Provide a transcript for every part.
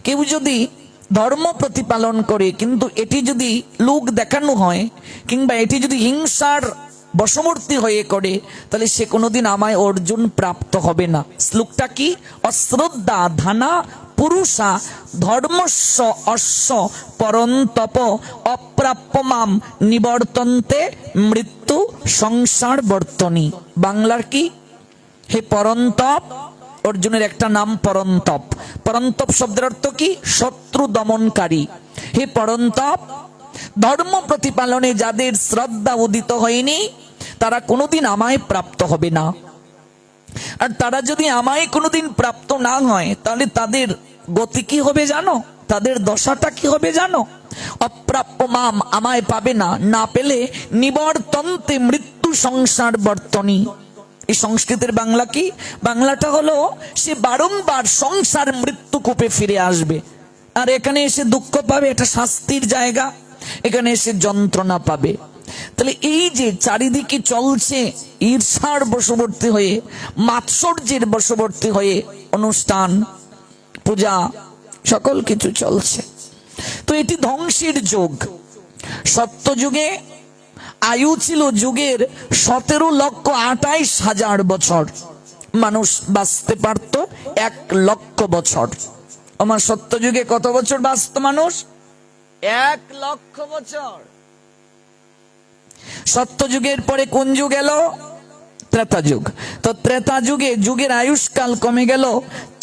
কেউ যদি ধর্ম প্রতিপালন করে কিন্তু এটি যদি লোক দেখানো হয় কিংবা এটি যদি হিংসার বশবর্তী হয়ে করে, তাহলে সে কোনোদিন আমায় অর্জুন প্রাপ্ত হবে না। শ্লোকটা কি? অশ্রদ্ধা ধানা পুরুষা ধর্মস্য অশ্ব পরন্তপ অপ্রাপ্য মাম নিবর্তন্তে মৃত্যু সংসার বর্তনী। বাংলার কি? হে পরন্তপ, অর্জুনের একটা নাম পরন্তপ। পরন্তপ শব্দের অর্থ কি? শত্রু দমনকারী। হে পরন্তপ, ধর্ম প্রতিপালনে যাদের শ্রদ্ধা উদিত হয়নি তারা কোনোদিন আমায় প্রাপ্ত হবে না। আর তারা যদি আমায় কোনোদিন প্রাপ্ত না হয় তাহলে তাদের গতি কি হবে জানো? তাদের দশাটা কি হবে জানো? অপ্রাপ্য মাম, আমায় পাবে না, না পেলে নিবর্তন্তে মৃত্যু সংসার বর্তনী। এই সংস্কৃতের বাংলা কি? বাংলাটা হলো সে বারংবার সংসার মৃত্যু কূপে ফিরে আসবে, আর এখানে এসে দুঃখ পাবে, এটা শাস্তির জায়গা, এখানে এসে যন্ত্রণা পাবে। তাহলে এই যে চারিদিকে চলছে ঈর্ষার বশবর্তী হয়ে, মাৎসর্যের বশবর্তী হয়ে অনুষ্ঠান পূজা সকল কিছু চলছে, তো এটি ধ্বংসের যুগ। সত্যযুগে আয়ু ছিল যুগের 17,28,000 বছর, মানুষ বাঁচতে পারত 1,00,000 বছর। আমার সত্যযুগে কত বছর বাঁচত মানুষ? 1,00,000 বছর। সত্যযুগের পরে কোন যুগ এলো? ত্রেতা যুগ। তো ত্রেতা যুগে যুগের আয়ুষ্কাল কমে গেল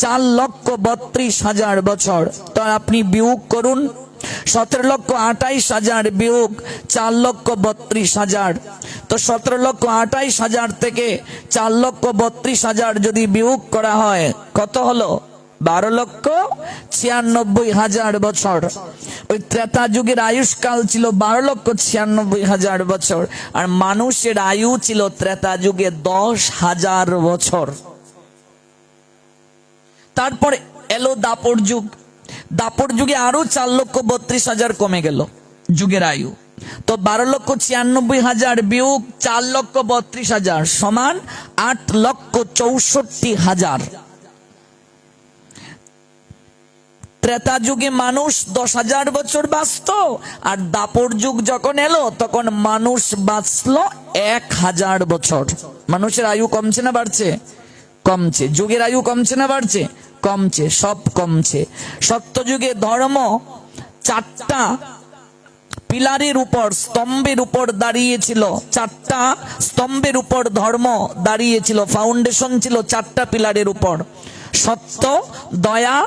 4,32,000 বছর। তো আপনি বিয়োগ করুন, 17,28,000 বিয়োগ 4,32,000, তো 17,28,000 থেকে 4,32,000 যদি বিয়োগ করা হয় কত হলো? 12,96,000 বছর। ওই ত্রেতা যুগের আয়ুষ্কাল ছিল 12,96,000 বছর, আর মানুষের আয়ু ছিল ত্রেতা যুগে 10,000 বছর। তারপরে এলো দাপর যুগ। দাপর যুগে আরো 4,32,000 কমে গেল যুগের আয়ু। তো 12,96,000 বিয়োগ 4,32,000 সমান 8,64,000। ত্রেতা যুগে মানুষ 10,000 বছর বাঁচত, আর দাপর যুগ যখন এলো তখন মানুষ বাঁচলো 1,000 বছর। মানুষের আয়ু কমছে না বাড়ছে? কমছে। যুগের আয়ু কমছে না বাড়ছে? কমছে, সব কমছে। সত্যযুগে ধর্ম 4টা পিলারের উপর, স্তম্ভের উপর দাঁড়িয়েছিল। 4টা স্তম্ভের উপর ধর্ম দাঁড়িয়েছিল, ফাউন্ডেশন ছিল 4টা পিলারের উপর: সত্য, দয়া,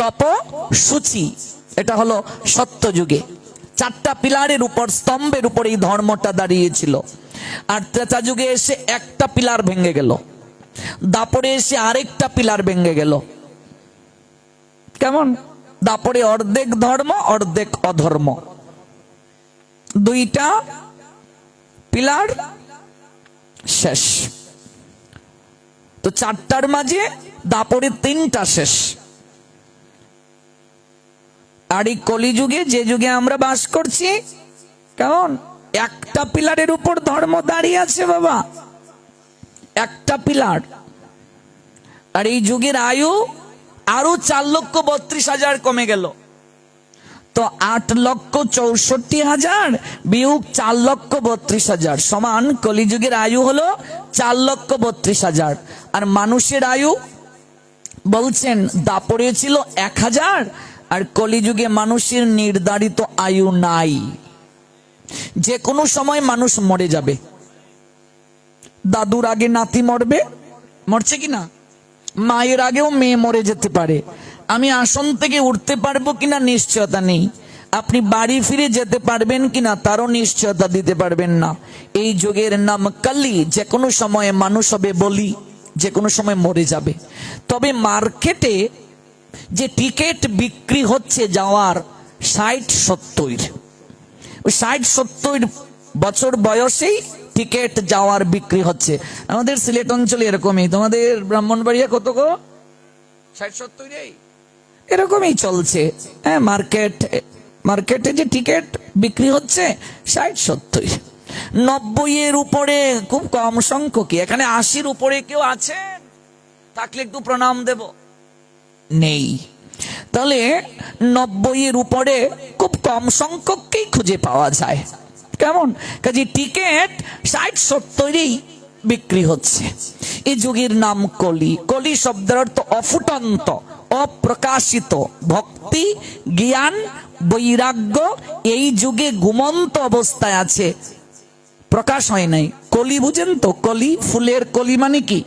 তপ, সূচি। এটা হলো সত্যযুগে 4টা পিলারের উপর, স্তম্ভের উপর এই ধর্মটা দাঁড়িয়েছিল। আর ত্রেতা যুগে এসে একটা পিলার ভেঙে গেল, দাপরে এসে আরেকটা পিলার ভেঙে গেল। কেমন? দাপরে অর্ধেক ধর্ম অর্ধেক অধর্ম, 2টা পিলার শেষ। তো 4টার মাঝে দাপরে 3টা শেষ। আর এই কলিযুগে, যে যুগে আমরা বাস করছি, কেমন? একটা পিলারের উপর ধর্ম দাঁড়িয়ে আছে বাবা, একটা পিলার। আর এই যুগের আয়ু আরো 4,32,000 কমে গেল। তো 8,64,000 বিয়োগ 4,32,000 সমান কলিযুগের আয়ু হলো 4,32,000। আর মানুষের আয়ু বলছেন দাপরে ছিল 1,000, আর কলিযুগে মানুষের নির্ধারিত আয়ু নাই। যে কোনো সময় মানুষ মরে যাবে। দাদুর আগে নাতি মরবে, মরছে কিনা? মায়ের আগেও মেয়ে মরে যেতে পারে। আমি আসন থেকে উঠতে পারবো কিনা নিশ্চয়তা নেই। আপনি বাড়ি ফিরে যেতে পারবেন কিনা তারও নিশ্চয়তা দিতে পারবেন না। এই যুগের নাম কালি। যে কোনো সময়ে মানুষ হবে বলি, যে কোনো সময় মরে যাবে। তবে মার্কেটে যে টিকিট বিক্রি হচ্ছে যাওয়ার 60-70, ওই 60-70 বছর বয়সেই টিকিট যাওয়ার বিক্রি হচ্ছে। আমাদের সিলেট অঞ্চলে এরকমই। তোমাদের ব্রাহ্মণবাড়িয়া কত গো? 60-70 এরকমই চলছে। হ্যাঁ, মার্কেটে যে টিকিট বিক্রি হচ্ছে 60-70। 90 উপরে খুব কম সংখ্যক। এখানে 80 উপরে কেউ আছেন? থাকলে একটু প্রণাম দেব। নেই। তাহলে 90-এর উপরে খুব কম সংখ্যককেই খুঁজে পাওয়া যায়। কেমন কাজে টিকিট 60-70-ই বিক্রি হচ্ছে। এই যুগের নাম কলি। কলি শব্দের অর্থ অফুটন্ত, অপ্রকাশিত। ভক্তি, জ্ঞান, বৈরাগ্য এই যুগে ঘুমন্ত অবস্থায় আছে, প্রকাশ হয় নাই। কলি বুঝেন তো? কলি, ফুলের কলি মানে কি?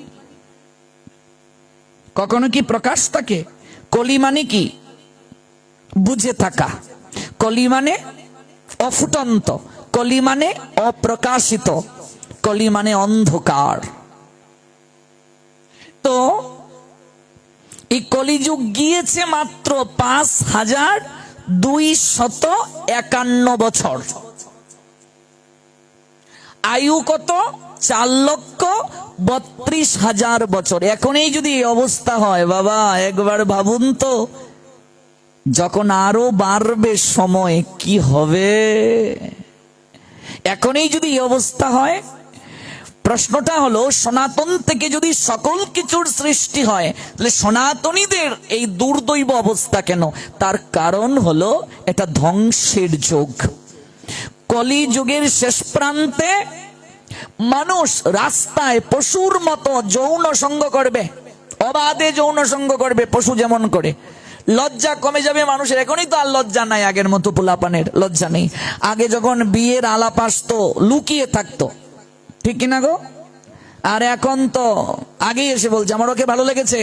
কখনো কি প্রকাশ থাকে? কলি মানে কি? বুঝে থাকা। কলি মানে অফুটন্ত, কলি মানে অপ্রকাশিত, কলি মানে অন্ধকার। তো এই কলিযুগ গিয়েছে মাত্র 5251 বছর। আয়ু কত? 4,32,000 বছর। এখনই যদি এই অবস্থা হয় বাবা, একবার ভাবুন তো যখন আরো বাড়বে সময় কি হবে। এখনই যদি এই অবস্থা হয়, প্রশ্নটা হলো সনাতন থেকে যদি সকল কিছুর সৃষ্টি হয় তাহলে সনাতনীদের এই দুর্দৈব অবস্থা কেন? তার কারণ হলো এটা ধ্বংসের যুগ। কলি যুগের শেষ প্রান্তে মানুষ রাস্তায় পশুর মতো যৌন সঙ্গ করবে, অবাধে যৌন সঙ্গ করবে, পশু যেমন করে। লজ্জা কমে যাবে মানুষের। এখনই তো আর লজ্জা নাই, আগের মতো পোলাপানের লজ্জা নেই। আগে যখন বিয়ের আলাপ আসতো লুকিয়ে থাকতো, ঠিক কিনা গো? আর এখন তো আগেই এসে বলছে আমার ওকে ভালো লেগেছে,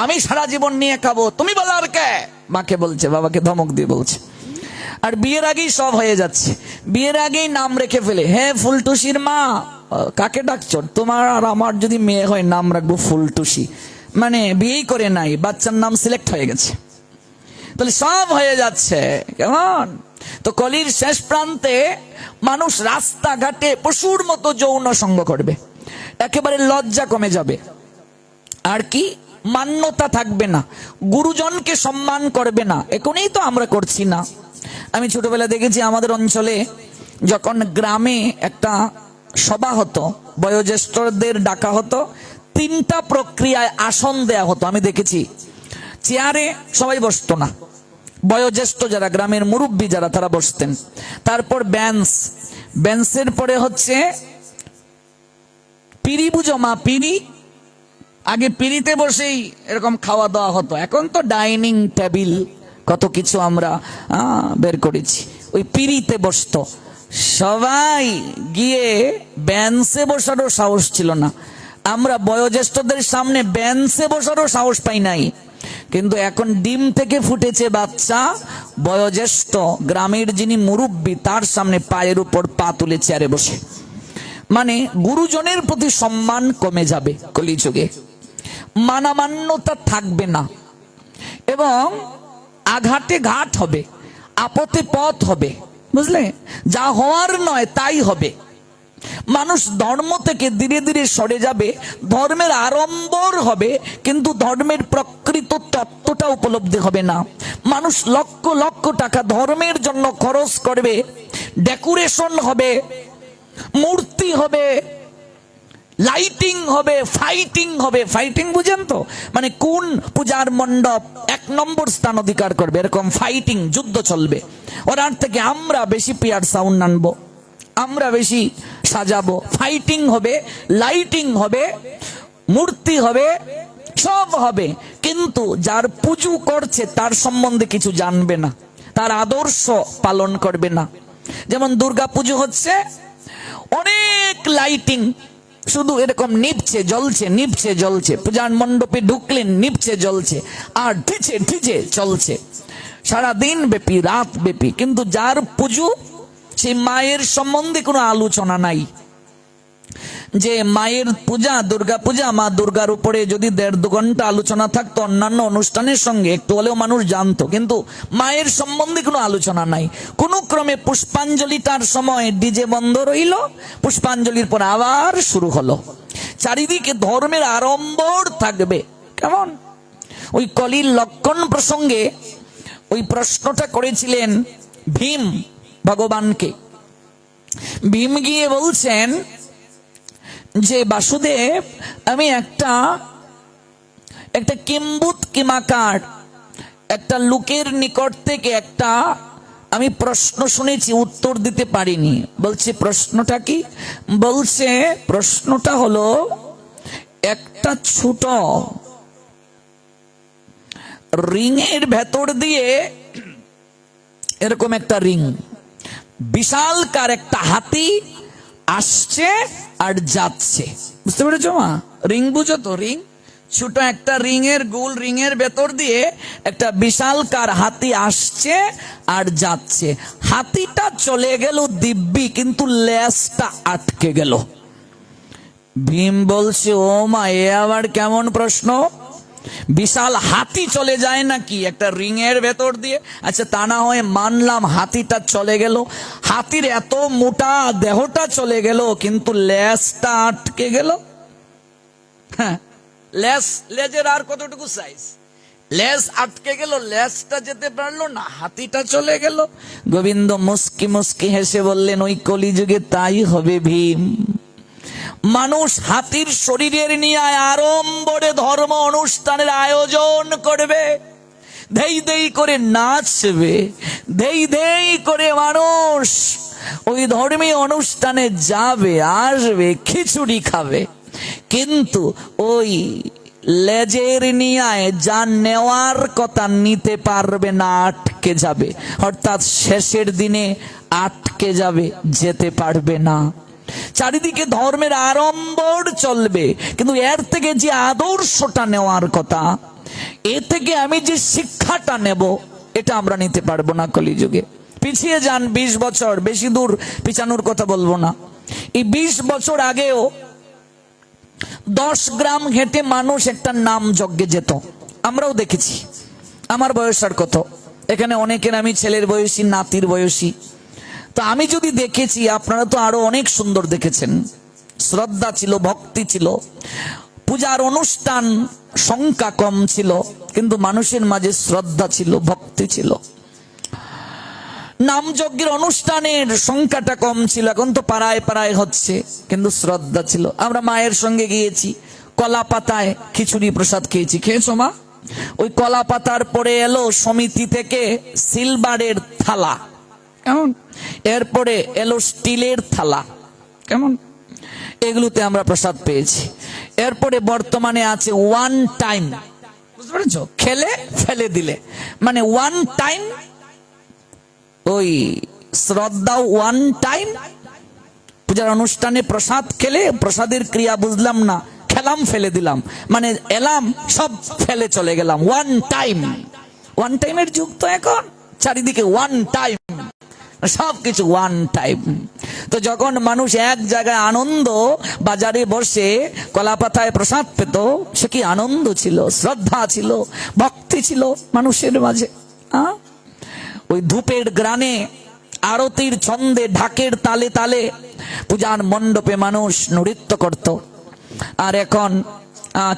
আমি সারা জীবন নিয়ে খাবো, তুমি বলো আর কে? মাকে বলছে, বাবাকে ধমক দিয়ে বলছে। আর বিয়ের আগেই সব হয়ে যাচ্ছে, বিয়ের আগেই নাম রেখে ফেলে। হ্যাঁ, ফুলটুসির মা। কাকে ডাকছো? তোমার আর আমার যদি মেয়ে হয় নাম রাখবো ফুলটুসি। মানে বিয়েই করে নাই, বাচ্চার নাম সিলেক্ট হয়ে গেছে। তাহলে সব হয়ে যাচ্ছে। কেমন? তো কলির শেষ প্রান্তে মানুষ রাস্তাঘাটে পশুর মতো যৌন সঙ্গ করবে, একেবারে লজ্জা কমে যাবে। আর কি? মান্যতা থাকবে না, গুরুজনকে সম্মান করবে না। এখনই তো আমরা করছি না। আমি ছোটবেলা দেখেছি আমাদের অঞ্চলে যখন গ্রামে একটা সভা হতো, বয়োজ্যেষ্ঠদের ডাকা হতো, 3টা প্রক্রিয়ায় আসন দেয়া হতো। আমি দেখেছি চেয়ারে সবাই বসতো না, বয়োজ্যেষ্ঠ যারা গ্রামের মুরব্বী যারা তারা বসতেন। তারপর বেঞ্চ, বেঞ্চের পরে হচ্ছে পিড়ি। বুঝো মা? পিড়ি। আগে পিড়িতে বসেই এরকম খাওয়া দাওয়া হতো, এখন তো ডাইনিং টেবিল কত কিছু আমরা বের করেছি। ওই পিড়িতে বসতো সবাই, গিয়ে বেঞ্চে বসারও সাহস ছিল না। আমরা বয়োজ্যেষ্ঠদের সামনে বেঞ্চে বসারও সাহস পাই নাই। কিন্তু এখন ডিম থেকে ফুটেছে বাচ্চা, বয়োজ্যেষ্ঠ গ্রামের যিনি মুরব্বী তার সামনে পায়ের উপর পা তুলে চেয়ারে বসে। মানে গুরুজনের প্রতি সম্মান কমে যাবে কলিযুগে, মানামান্যতা থাকবে না, এবং আঘাতে ঘাট হবে, আপদে পথ হবে। বুঝলে? যা হওয়ার নয় তাই হবে। মানুষ ধর্ম থেকে ধীরে ধীরে সরে যাবে, ধর্মের আড়ম্বর হবে কিন্তু ধর্মের প্রকৃত তত্ত্বটা উপলব্ধি হবে না। মানুষ লক্ষ লক্ষ টাকা ধর্মের জন্য খরচ করবে, ডেকোরেশন হবে, মূর্তি হবে, লাইটিং হবে, ফাইটিং হবে। ফাইটিং বুঝেন তো? মানে কোন পূজার মণ্ডপ 1 নম্বর স্থান অধিকার করবে, এরকম ফাইটিং, যুদ্ধ চলবে। ওরার থেকে আমরা বেশি পিয়ার সাউন্ড আনবো, আমরা বেশি সাজাবো, ফাইটিং হবে, লাইটিং হবে, মূর্তি হবে, সব হবে। কিন্তু যার পুজো করছে তার সম্বন্ধে কিছু জানবে না, তার আদর্শ পালন করবে না। যেমন দুর্গা পুজো হচ্ছে, অনেক লাইটিং, শুধু এরকম নিভছে জ্বলছে, নিভছে জ্বলছে। পূজার মণ্ডপে ঢুকলেন, নিভছে জ্বলছে, আর ঠিচে ঠিচে চলছে সারা দিন ব্যাপী, রাত ব্যাপী। কিন্তু যার পুজো, সেই মায়ের সম্বন্ধে কোনো আলোচনা নাই। যে মায়ের পূজা, দুর্গা পূজা, মা দুর্গার উপরে যদি 1.5-2 ঘন্টা আলোচনা থাকতো অন্যান্য অনুষ্ঠানের সঙ্গে, একটু হলেও মানুষ জানতো। কিন্তু মায়ের সম্বন্ধে কোনো আলোচনা নাই। কোনো ক্রমে পুষ্পাঞ্জলিটার সময় ডিজে বন্ধ রইল, পুষ্পাঞ্জলির পর আবার শুরু হলো। চারিদিকে ধর্মের আড়ম্বর থাকবে। কেমন? ওই কলির লক্ষণ প্রসঙ্গে ওই প্রশ্নটা করেছিলেন ভীম ভগবানকে। ভীম গিয়ে বলছেন যে বাসুদেব, আমি একটা কিম্বুত কিমাকার একটা লোকের নিকট থেকে একটা আমি প্রশ্ন শুনেছি, উত্তর দিতে পারিনি। বলছে প্রশ্নটা কি? বলছে প্রশ্নটা হলো, একটা ছোট রিং এর ভেতর দিয়ে, এরকম একটা রিং, বিশালকার একটা হাতি আসছে আর যাচ্ছে। বুঝতে পেরেছো মা? রিং বুঝো তো? রিং, ছোট একটা রিং এর, গোল রিং এর ভেতর দিয়ে একটা বিশালকার হাতি আসছে আর যাচ্ছে। হাতিটা চলে গেল দিব্যি, কিন্তু লেজটা আটকে গেল। ভীম বলছে, ও মা, এ আবার কেমন প্রশ্ন? বিশাল হাতি চলে যায় নাকি একটা রিং এর ভেতর দিয়ে? আচ্ছা, তা না হয় মানলাম হাতিটা চলে গেল, হাতির এত মোটা দেহটা চলে গেল, কিন্তু লেজটা আটকে গেল। হ্যাঁ, লেজের আর কতটুকু সাইজ? লেজ আটকে গেল, লেজটা যেতে পারলো না, হাতিটা চলে গেল। গোবিন্দ মুস্কি মুস্কি হেসে বললেন, ওই কলিযুগে তাই হবে ভীম। মানুষ হাতির শরীরের নিয়ে আড়ম্বরে ধর্ম অনুষ্ঠানের আয়োজন করবে, ধেই ধেই করে নাচবে, ধেই ধেই করে মানুষ ওই ধর্মীয় অনুষ্ঠানে যাবে, আসবে, খিচুড়ি খাবে, কিন্তু ওই লেজের নিয়ে যা নেওয়ার কথা নিতে পারবে না, আটকে যাবে। অর্থাৎ শেষের দিনে আটকে যাবে, যেতে পারবে না। চারিদিকে ধর্মের আড়ম্বর চলবে, কিন্তু এর থেকে যে আদর্শটা নেওয়ার কথা, এ থেকে আমি যে শিক্ষাটা নেব, এটা আমরা নিতে পারবো না কলিযুগে। পিছিয়ে যান 20 বছর, বেশি দূর পিছানোর কথা বলবো না। এই 20 বছর আগেও 10 গ্রাম হেঁটে মানুষ একটা নাম যজ্ঞে যেত, আমরাও দেখেছি। আমার বয়স আর কত, এখানে অনেকের আমি ছেলের বয়সী, নাতির বয়সী। তো আমি যদি দেখেছি, আপনারা তো আরো অনেক সুন্দর দেখেছেন। শ্রদ্ধা ছিল, ভক্তি ছিল, পূজার অনুষ্ঠান সংখ্যা কম ছিল, কিন্তু মানুষের মাঝে শ্রদ্ধা ছিল, ভক্তি ছিল। নামযজ্ঞের অনুষ্ঠানের সংখ্যাটা কম ছিল, এখন তো পাড়ায় পাড়ায় হচ্ছে, কিন্তু শ্রদ্ধা ছিল। আমরা মায়ের সঙ্গে গিয়েছি, কলা পাতায় খিচুড়ি প্রসাদ খেয়েছি। খেয়েছো মা? ওই কলা পাতার পরে এলো সমিতি থেকে সিলভারের থালা, কেমন? এরপরে এলো স্টিলের থালা, কেমন? এগুলোতে আমরা প্রসাদ পেয়েছি। এরপরে বর্তমানে আছে ওয়ান টাইম, বুঝতে পেরেছো? খেলে ফেলে দিলে, মানে ওয়ান টাইম। ওই শ্রদ্ধা ওয়ান টাইম, পূজার অনুষ্ঠানে প্রসাদ খেলে, প্রসাদের ক্রিয়া বুঝলাম না, খেলাম ফেলে দিলাম, মানে এলাম সব ফেলে চলে গেলাম। ওয়ান টাইম, ওয়ান টাইমের যুগ তো এখন, চারিদিকে ওয়ান টাইম, সবকিছু ওয়ান টাইম। তো যখন মানুষ এক জায়গায় আনন্দ, বাজারে বসে কলা পাতায় প্রসাদ পেত, সে কি আনন্দ ছিল, শ্রদ্ধা ছিল, ভক্তি ছিল মানুষের মাঝে। ওই ধূপের গ্রানে, আরতির ছন্দে, ঢাকের তালে তালে পূজার মণ্ডপে মানুষ নৃত্য করত। আর এখন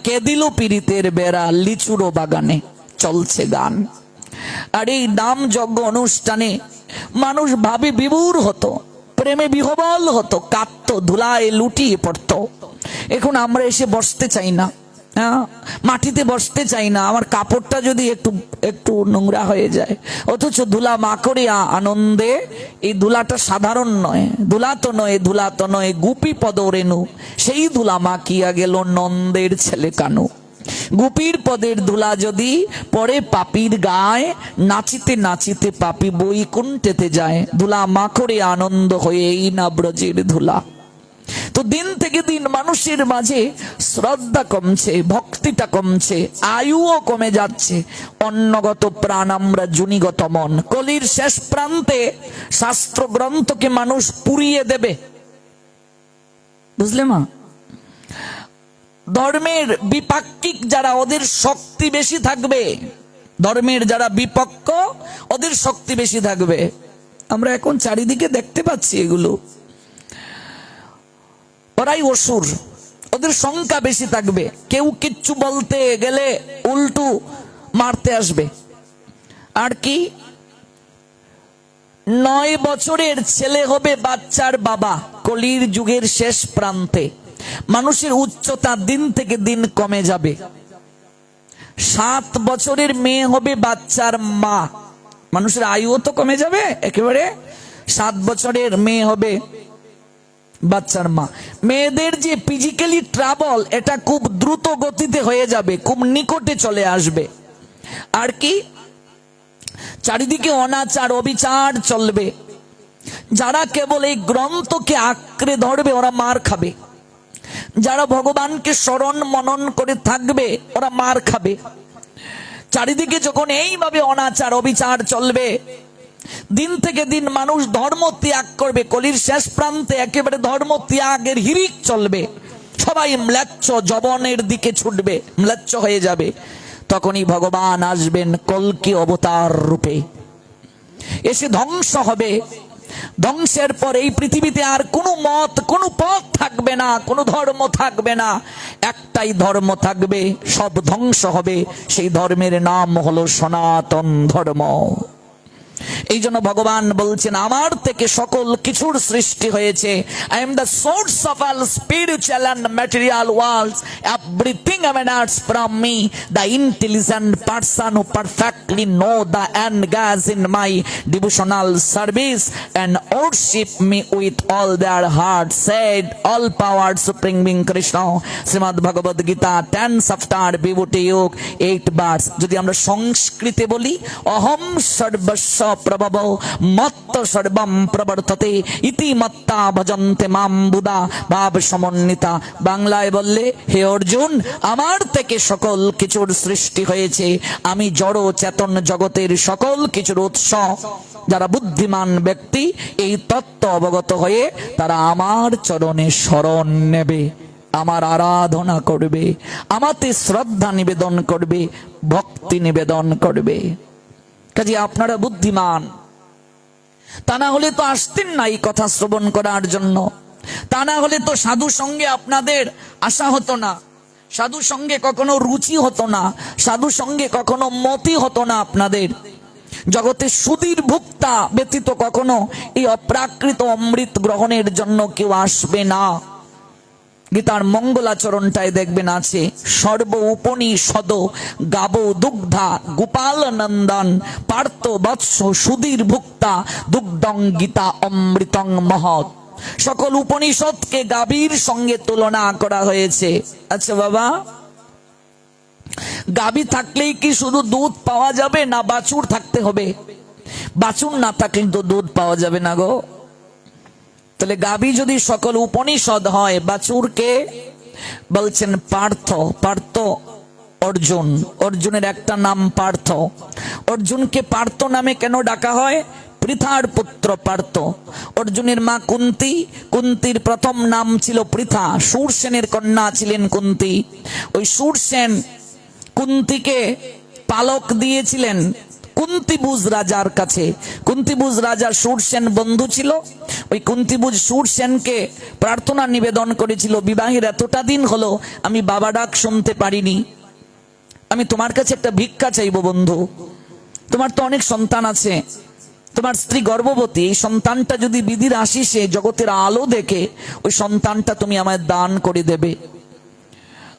কে দিল পীড়িতের বেড়া, লিচুরো বাগানে চলছে গান। আর এই নাম যজ্ঞ অনুষ্ঠানে মানুষ ভাবে বিভোর হতো, প্রেমে বিহবল হতো, কাঁদতো, ধুলায় লুটিয়ে পড়তো। এখন আমরা এসে বসতে চাই না, মাটিতে বসতে চাই না, আমার কাপড়টা যদি একটু একটু নোংরা হয়ে যায়। অথচ ধুলা মাকড়ে আনন্দে, এই ধুলাটা সাধারণ নয়, ধুলা তো নয়, ধুলা তো নয়, গুপি পদ রেণু, সেই ধুলা মাখিয়া গেল নন্দের ছেলে কানু। গুপির পদের ধুলা যদি পরে পাপির গায়ে, নাচিতে নাচিতে পাপি বৈকুণ্ঠেতে যায়। ধুলা মাখরে আনন্দ হয়ে এই না ব্রজের ধুলা। তো দিন থেকে দিন মানুষের মাঝে শ্রদ্ধা কমছে, ভক্তিটা কমছে, আয়ুও কমে যাচ্ছে। অন্নগত প্রাণ আমরা জুনিগত মন। কলির শেষ প্রান্তে শাস্ত্র গ্রন্থকে মানুষ পুড়িয়ে দেবে, বুঝলে মা? ধর্মের বিপাক্ষিক যারা, ওদের শক্তি বেশি থাকবে। ধর্মের যারা বিপক্ষ, ওদের শক্তি বেশি থাকবে। আমরা এখন চারিদিকে দেখতে পাচ্ছি এগুলো। ওরাই অসুর, ওদের সংখ্যা বেশি থাকবে। কেউ কিচ্ছু বলতে গেলে উল্টু মারতে আসবে। আর কি, 9 বছরের ছেলে হবে বাচ্চার বাবা। কলির যুগের শেষ প্রান্তে মানুষের উচ্চতা দিন থেকে দিন কমে যাবে। 7 বছরের মেয়ে হবে বাচ্চার মা। মানুষের আয়ুও তো কমে যাবে একেবারে। 7 বছরের মেয়ে হবে বাচ্চার মা। মেয়েদের যে ফিজিক্যালি ট্রাবল, এটা খুব দ্রুত গতিতে হয়ে যাবে, খুব নিকটে চলে আসবে। আর কি, চারিদিকে অনাচার অবিচার চলবে। যারা কেবল এই গ্রন্থকে আঁকড়ে ধরবে ওরা মার খাবে, যারা ভগবানকে স্মরণ মনন করে থাকবে ওরা মার খাবে। চারিদিকে যখন এইভাবে অনাচার অবিচার চলবে, দিন থেকে দিন মানুষ ধর্ম ত্যাগ করবে। কলির শেষ প্রান্তে একেবারে ধর্ম ত্যাগের হিড়িক চলবে। সবাই ম্লেচ্ছ যবনের দিকে ছুটবে, ম্লেচ্ছ হয়ে যাবে। তখনই ভগবান আসবেন কল্কি অবতার রূপে, এসে ধ্বংস হবে। ধ্বংসের পর এই পৃথিবীতে আর কোনো মত, কোনো পথ থাকবে না, কোনো ধর্ম থাকবে না। একটাই ধর্ম থাকবে, সব ধ্বংস হবে। সেই ধর্মের নাম হলো সনাতন ধর্ম। এই জন্য ভগবান বলছেন, আমার থেকে সকল কিছুর সৃষ্টি হয়েছে। I am the source of all spiritual and material worlds. Everything emanates from me. The intelligent person who perfectly know the end goes in my devotional service and worship me with all their heart, said all powered supreme being Krishna. Shrimad Bhagavad Gita 10 chapter বিভূতি যোগ 8 verse। যদি আমরা সংস্কৃতে বলি, অহম সর্বস্ব প্রভব মত্ত সর্বম প্রবর্ততে ইতি মত্তা ভজন্তে মাম বুদা ভাব সমন্বিতা। বাংলায় বললে, হে অর্জুন, আমার থেকে সকল কিছুর সৃষ্টি হয়েছে। আমি জড় চেতন জগতের সকল কিছুর উৎস। যারা বুদ্ধিমান ব্যক্তি এই তত্ত্ব অবগত হয়ে তারা আমার চরণে শরণ নেবে, আমার আরাধনা করবে, আমাতে শ্রদ্ধা নিবেদন করবে, ভক্তি নিবেদন করবে। কাজে আপনারা বুদ্ধিমান, তা না হলে তো আসতেন না এই কথা শ্রবণ করার জন্য। তা না হলে তো সাধু সঙ্গে আপনাদের আসা হতো না, সাধু সঙ্গে কখনো রুচি হতো না, সাধু সঙ্গে কখনো মতি হতো না আপনাদের। জগতে সুধীর ভুক্তা ব্যতীত কখনো এই অপ্রাকৃত অমৃত গ্রহণের জন্য কেউ আসবে না। গীতার মঙ্গলাচরণটায় দেখবেন আছে, সর্ব উপনিষদ গাবো দুগ্ধা গোপাল নন্দন পার্থ বৎস সুধীর ভুক্তা দুগ্ধং গীতা অমৃতং মহৎ। সকল উপনিষদকে গাভীর সঙ্গে তুলনা করা হয়েছে। আচ্ছা বাবা, গাভী থাকলেই কি শুধু দুধ পাওয়া যাবে, না বাছুর থাকতে হবে? বাছুর না থাকলে তো দুধ পাওয়া যাবে না গো। তাহলে গাভী যদি সকল উপনিষদ হয়, বাছুরকে বলছেন পার্থ। পার্থ অর্জুন, অর্জুনের একটা নাম পার্থ। অর্জুনকে পার্থ নামে কেন ডাকা হয়? পৃথার পুত্র পার্থ। অর্জুনের মা কুন্তী, কুন্তীর প্রথম নাম ছিল পৃথা। শূরসেনের কন্যা ছিলেন কুন্তী। ওই শূরসেন কুন্তীকে পালক দিয়েছিলেন কুন্তিভুজ রাজার কাছে। কুন্তিভুজ রাজা শূরসেন বন্ধু ছিল। ওই কুন্তিভুজ শূরসেনকে প্রার্থনা নিবেদন করেছিল, বিবাহের এতটা দিন হলো আমি বাবা ডাক শুনতে পারিনি, আমি তোমার কাছে একটা ভিক্ষা চাইব বন্ধু। তোমার তো অনেক সন্তান আছে, তোমার স্ত্রী গর্ভবতী, এই সন্তানটা যদি বিধির আশিসে জগতের আলো দেখে, ওই সন্তানটা তুমি আমায় দান করে দেবে।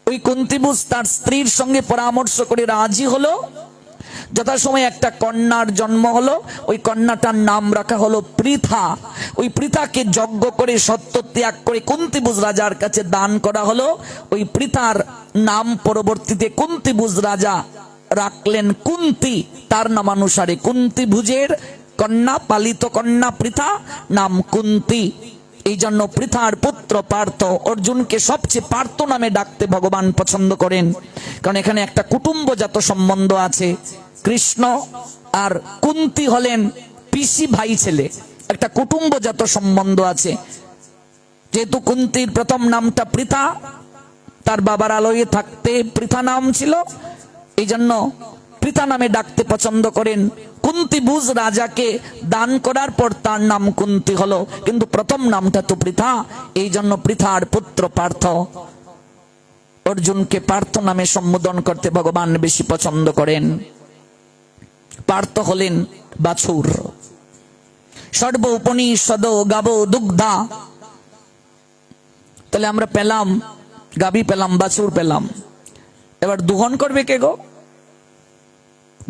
ওই কুন্তিভুজ তার স্ত্রীর সঙ্গে পরামর্শ করে রাজি হলো। যথাসময়ে একটা কন্যার জন্ম হলো। ওই কন্যাটার নাম রাখা হলো পৃথা। ওই পৃথাকে যজ্ঞ করে সত্য ত্যাগ করে কুন্তিভুজ রাজার কাছে দান করা হলো। ওই পৃথার নাম পরবর্তীতে কুন্তিভুজ রাজা রাখলেন কুন্তী। তার নামানুসারে কুন্তিভুজের কন্যা, পালিত কন্যা পৃথা, নাম কুন্তী। এই জন্য পৃথার পুত্র পার্থ। অর্জুনকে সবচেয়ে পার্থ নামে ডাকতে ভগবান পছন্দ করেন, কারণ এখানে একটা কুটুম্বজাত সম্বন্ধ আছে। কৃষ্ণ আর কুন্তী হলেন পিসি ভাই ছেলে, একটা কুটুম্বজাত সম্বন্ধ আছে। যেহেতু কুন্তীর প্রথম নামটা পৃথা, তার বাবার আলোয়ে থাকতে পৃথা নাম ছিল, এই জন্য পৃথা নামে ডাকতে পছন্দ করেন। কুন্তিভুজ রাজাকে দান করার পর তার নাম কুন্তী হলো, কিন্তু প্রথম নামটা তো পৃথা, এই জন্য পৃথার পুত্র পার্থ। অর্জুনকে পার্থ নামে সম্বোধন করতে ভগবান বেশি পছন্দ করেন। পার্থ হলেন বাছুর। সর্ব উপনিষদ গাবো দুগ্ধা। তাহলে আমরা পেলাম গাভী, পেলাম বাছুর, পেলাম। এবার দুহন করবে কে গো?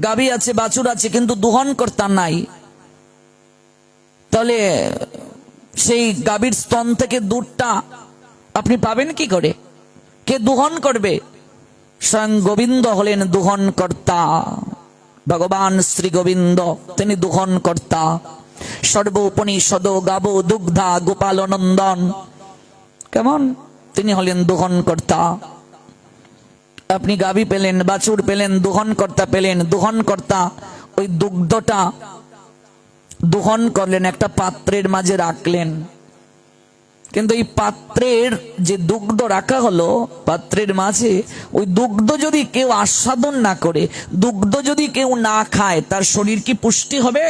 গাভী আছে, বাছুর আছে, কিন্তু দুহন কর্তা নাই, তাহলে সেই গাভীর স্তন থেকে দুধটা আপনি পাবেন কি করে? কে দুহন করবে? স্বয়ং গোবিন্দ হলেন দুহন কর্তা। ভগবান শ্রী গোবিন্দ তিনি দুহন কর্তা। সর্বোপনিষদ গাব দুগ্ধা গোপাল নন্দন, কেমন তিনি হলেন দুহন কর্তা। আপনি গাভী পেলেন, বাছুর পেলেন, দুহন কর্তা পেলেন। দুহন কর্তা ওই দুগ্ধটা দুহন করলেন, একটা পাত্রের মাঝে রাখলেন। কিন্তু এই পাত্রের যে দুগ্ধ রাখা হলো পাত্রের মাঝে, ওই দুগ্ধ যদি কেউ আস্বাদন না করে, দুগ্ধ যদি কেউ না খায়, তার শরীর কি পুষ্টি হবে?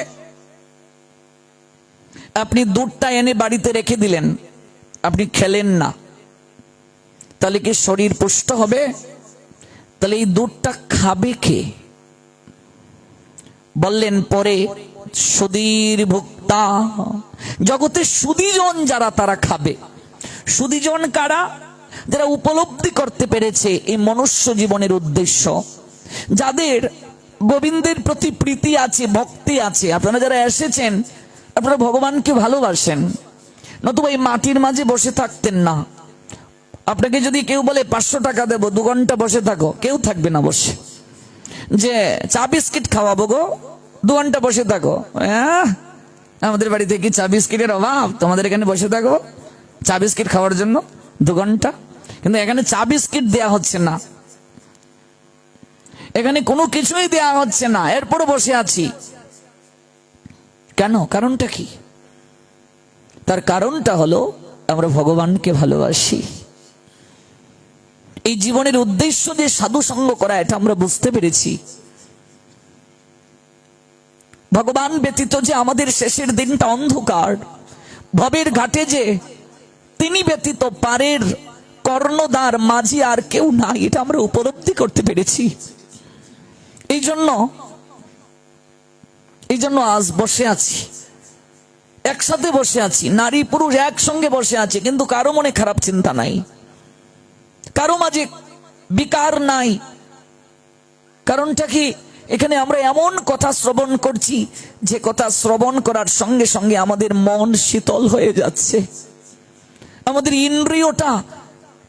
আপনি দুধটা এনে বাড়িতে রেখে দিলেন, আপনি খেলেন না, তাহলে কি শরীর পুষ্ট হবে? তাহলে এই দুধটা খাবে কে? বললেন পরে সুধীর ভোক্তা, জগতে সুধীজন যারা তারা খাবে। সুধীজন কারা? যারা উপলব্ধি করতে পেরেছে এই মনুষ্য জীবনের উদ্দেশ্য, যাদের গোবিন্দের প্রতি প্রীতি আছে, ভক্তি আছে। আপনারা যারা এসেছেন, আপনারা ভগবানকে ভালোবাসেন, নতুবা এই মাটির মাঝে বসে থাকতেন না। আপনাকে যদি কেউ বলে 500 টাকা দেবো 2 ঘন্টা বসে থাকো, কেউ থাকবে না বসে। যে চা বিস্কিট খাওয়াবো গো, 2 ঘন্টা বসে থাকো, আমাদের বাড়িতে কি চা বিস্কিটের অভাব? তোমাদের এখানে বসে থাকো চা বিস্কিট খাওয়ার জন্য 2 ঘন্টা। কিন্তু এখানে চা বিস্কিট দেয়া হচ্ছে না, এখানে কোনো কিছুই দেয়া হচ্ছে না, এরপরও বসে আছি কেন? কারণটা কি? তার কারণটা হলো আমরা ভগবানকে ভালোবাসি। এই জীবনের উদ্দেশ্য যে সাধু সঙ্গ করা, এটা আমরা বুঝতে পেরেছি। ভগবান ব্যতীত যে আমাদের শেষের দিনটা অন্ধকার, ভবের ঘাটে যে তিনি ব্যতীত পারের কর্ণধার মাঝি আর কেউ নাই, এটা আমরা উপলব্ধি করতে পেরেছি। এই জন্য আজ বসে আছি, একসাথে বসে আছি, নারী পুরুষ একসঙ্গে বসে আছে, কিন্তু কারো মনে খারাপ চিন্তা নাই, কারো মাঝে বিকার নাই। কারণটা কি? এখানে আমরা এমন কথা শ্রবণ করছি, যে কথা শ্রবণ করার সঙ্গে সঙ্গে আমাদের মন শীতল হয়ে যাচ্ছে, আমাদের ইন্দ্রিয়টা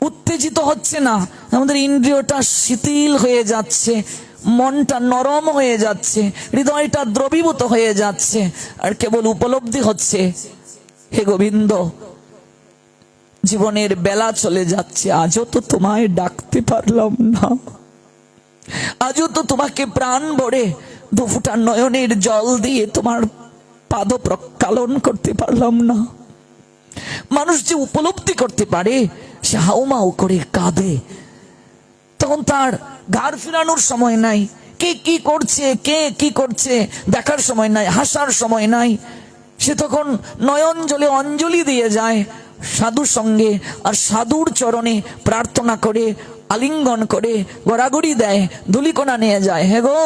উত্তেজিত হচ্ছে না, আমাদের ইন্দ্রিয়টা শিথিল হয়ে যাচ্ছে, মনটা নরম হয়ে যাচ্ছে, হৃদয়টা দ্রবীভূত হয়ে যাচ্ছে, আর কেবল উপলব্ধি হচ্ছে, হে গোবিন্দ, জীবনের বেলা চলে যাচ্ছে, আজও তো তোমায় ডাকতে পারলাম না, আজও তো তোমাকে প্রাণ ভরে 2 ফোঁটা নয়নের জল দিয়ে তোমার পাদ প্রক্ষালন করতে পারলাম না। মানুষ যে উপলব্ধি করতে পারে, সে হাউমাউ করে কাঁদে, তখন তার ঘাড় ফিরানোর সময় নাই, কে কি করছে, কে কি করছে দেখার সময় নাই, হাসার সময় নাই। সে তখন নয়ন জলে অঞ্জলি দিয়ে যায় সাধু সঙ্গে, আর সাধুর চরণে প্রার্থনা করে, আলিঙ্গন করে, গড়াগড়ি দেয়, ধুলিকণা নিয়ে যায়। হে গো,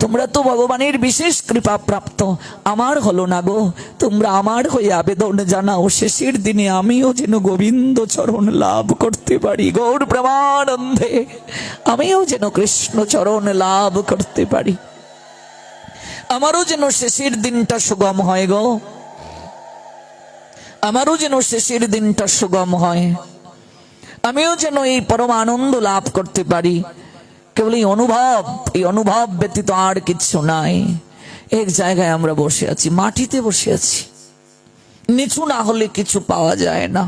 তোমরা তো ভগবানের বিশেষ কৃপা প্রাপ্ত, আমার হলো না গো, তোমরা আমার হয়ে আবেদন জানাও, শেষের দিনে আমিও যেন গোবিন্দ চরণ লাভ করতে পারি, গৌর প্রেমানন্দে আমিও যেন কৃষ্ণ চরণ লাভ করতে পারি, আমারও যেন শেষের দিনটা সুগম হয় গো, আমারও যেন শেষের দিনটা সুগম হয়, আমিও যেন এই পরম আনন্দ লাভ করতে পারি। কেবল এই অনুভব ব্যতীত আর কিছু নাই। এক জায়গায় আমরা বসে আছি, মাটিতে বসে আছি, নিচু না হলে কিছু পাওয়া যায় না।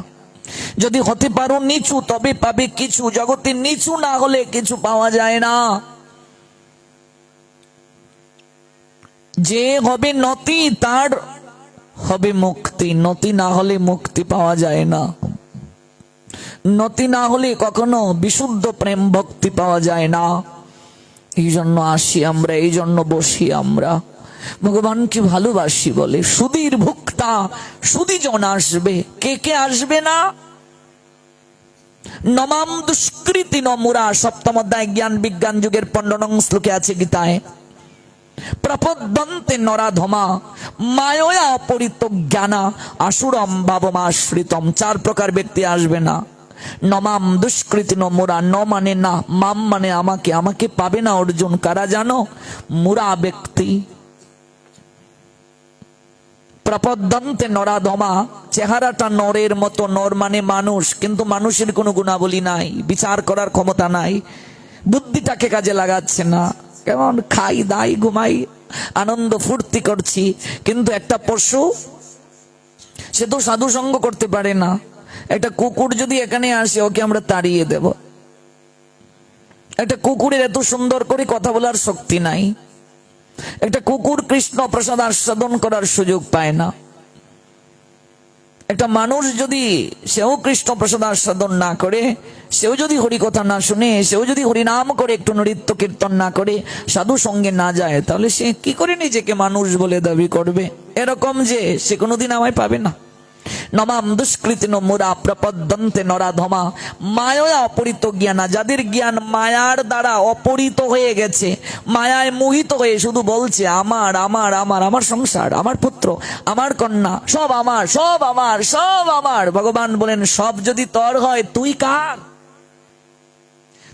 যদি হতে পারো নিচু, তবে পাবে কিছু, জগতে নিচু না হলে কিছু পাওয়া যায় না। যে হবে নতি, তার হবে মুক্তি, নতি না হলে মুক্তি পাওয়া যায় না, নতি না হলে কখনো বিশুদ্ধ প্রেম ভক্তি পাওয়া যায় না। এই জন্য আসি আমরা, এই জন্য বসি আমরা, ভগবানকে ভালোবাসি বলে। সুধীর ভোক্তা, সুধীজন আসবে, কে কে আসবে না? নমাম দুষ্কৃতি নমুরা, 7ম অধ্যায় জ্ঞান বিজ্ঞান যুগের 15 নং শ্লোকে আছে গীতায়। প্রপদ্যন্তে নরাধমা মায়া পরিত জ্ঞানা আসুরম ভাবমাশ্রিতম। 4 প্রকার ব্যক্তি আসবে না। নমাম দুষ্কৃতিন মুরা, ন মানে না, মাম মানে আমাকে, আমাকে পাবে না অর্জুন। কারা জানো? মুরা ব্যক্তি। প্রপদ্যন্তে নরাধমা, চেহারাটা নরের মতো, নর মানে মানুষ, কিন্তু মানুষের কোনো গুণাবলী নাই, বিচার করার ক্ষমতা নাই, বুদ্ধিটাকে কাজে লাগাচ্ছে না, কেমন খাই দাই ঘুমাই আনন্দ ফুর্তি করছি। কিন্তু একটা পশু, সে তো সাধু সঙ্গ করতে পারে না। একটা কুকুর যদি এখানে আসে, ওকে আমরা তাড়িয়ে দেব। একটা কুকুরের এত সুন্দর করে কথা বলার শক্তি নাই। একটা কুকুর কৃষ্ণ প্রসাদ আস্বাদন করার সুযোগ পায় না। একটা মানুষ যদি সেও কৃষ্ণ প্রসাদ আস্বাদন না করে, সেও যদি হরি কথা না শুনে, সেও যদি হরিনাম করে একটু নৃত্য কীর্তন না করে, সাধু সঙ্গে না যায়, তাহলে সে কি করে নিজেকে মানুষ বলে দাবি করবে? এরকম যে সে কোনোদিন আমায় পাবে না। নমাম দুষ্কৃতিন মুরা প্রপদ্যন্তে নরাধমা, মায়া অপরিত জ্ঞানা, যাদের জ্ঞান মায়ার দ্বারা অপরিত হয়ে গেছে, মায়ায় মোহিত হয়ে শুধু বলছে আমার আমার আমার, আমার সংসার, আমার পুত্র, আমার কন্যা, সব আমার, সব আমার, সব আমার। ভগবান বলেন, সব যদি তোর হয়, তুই কার?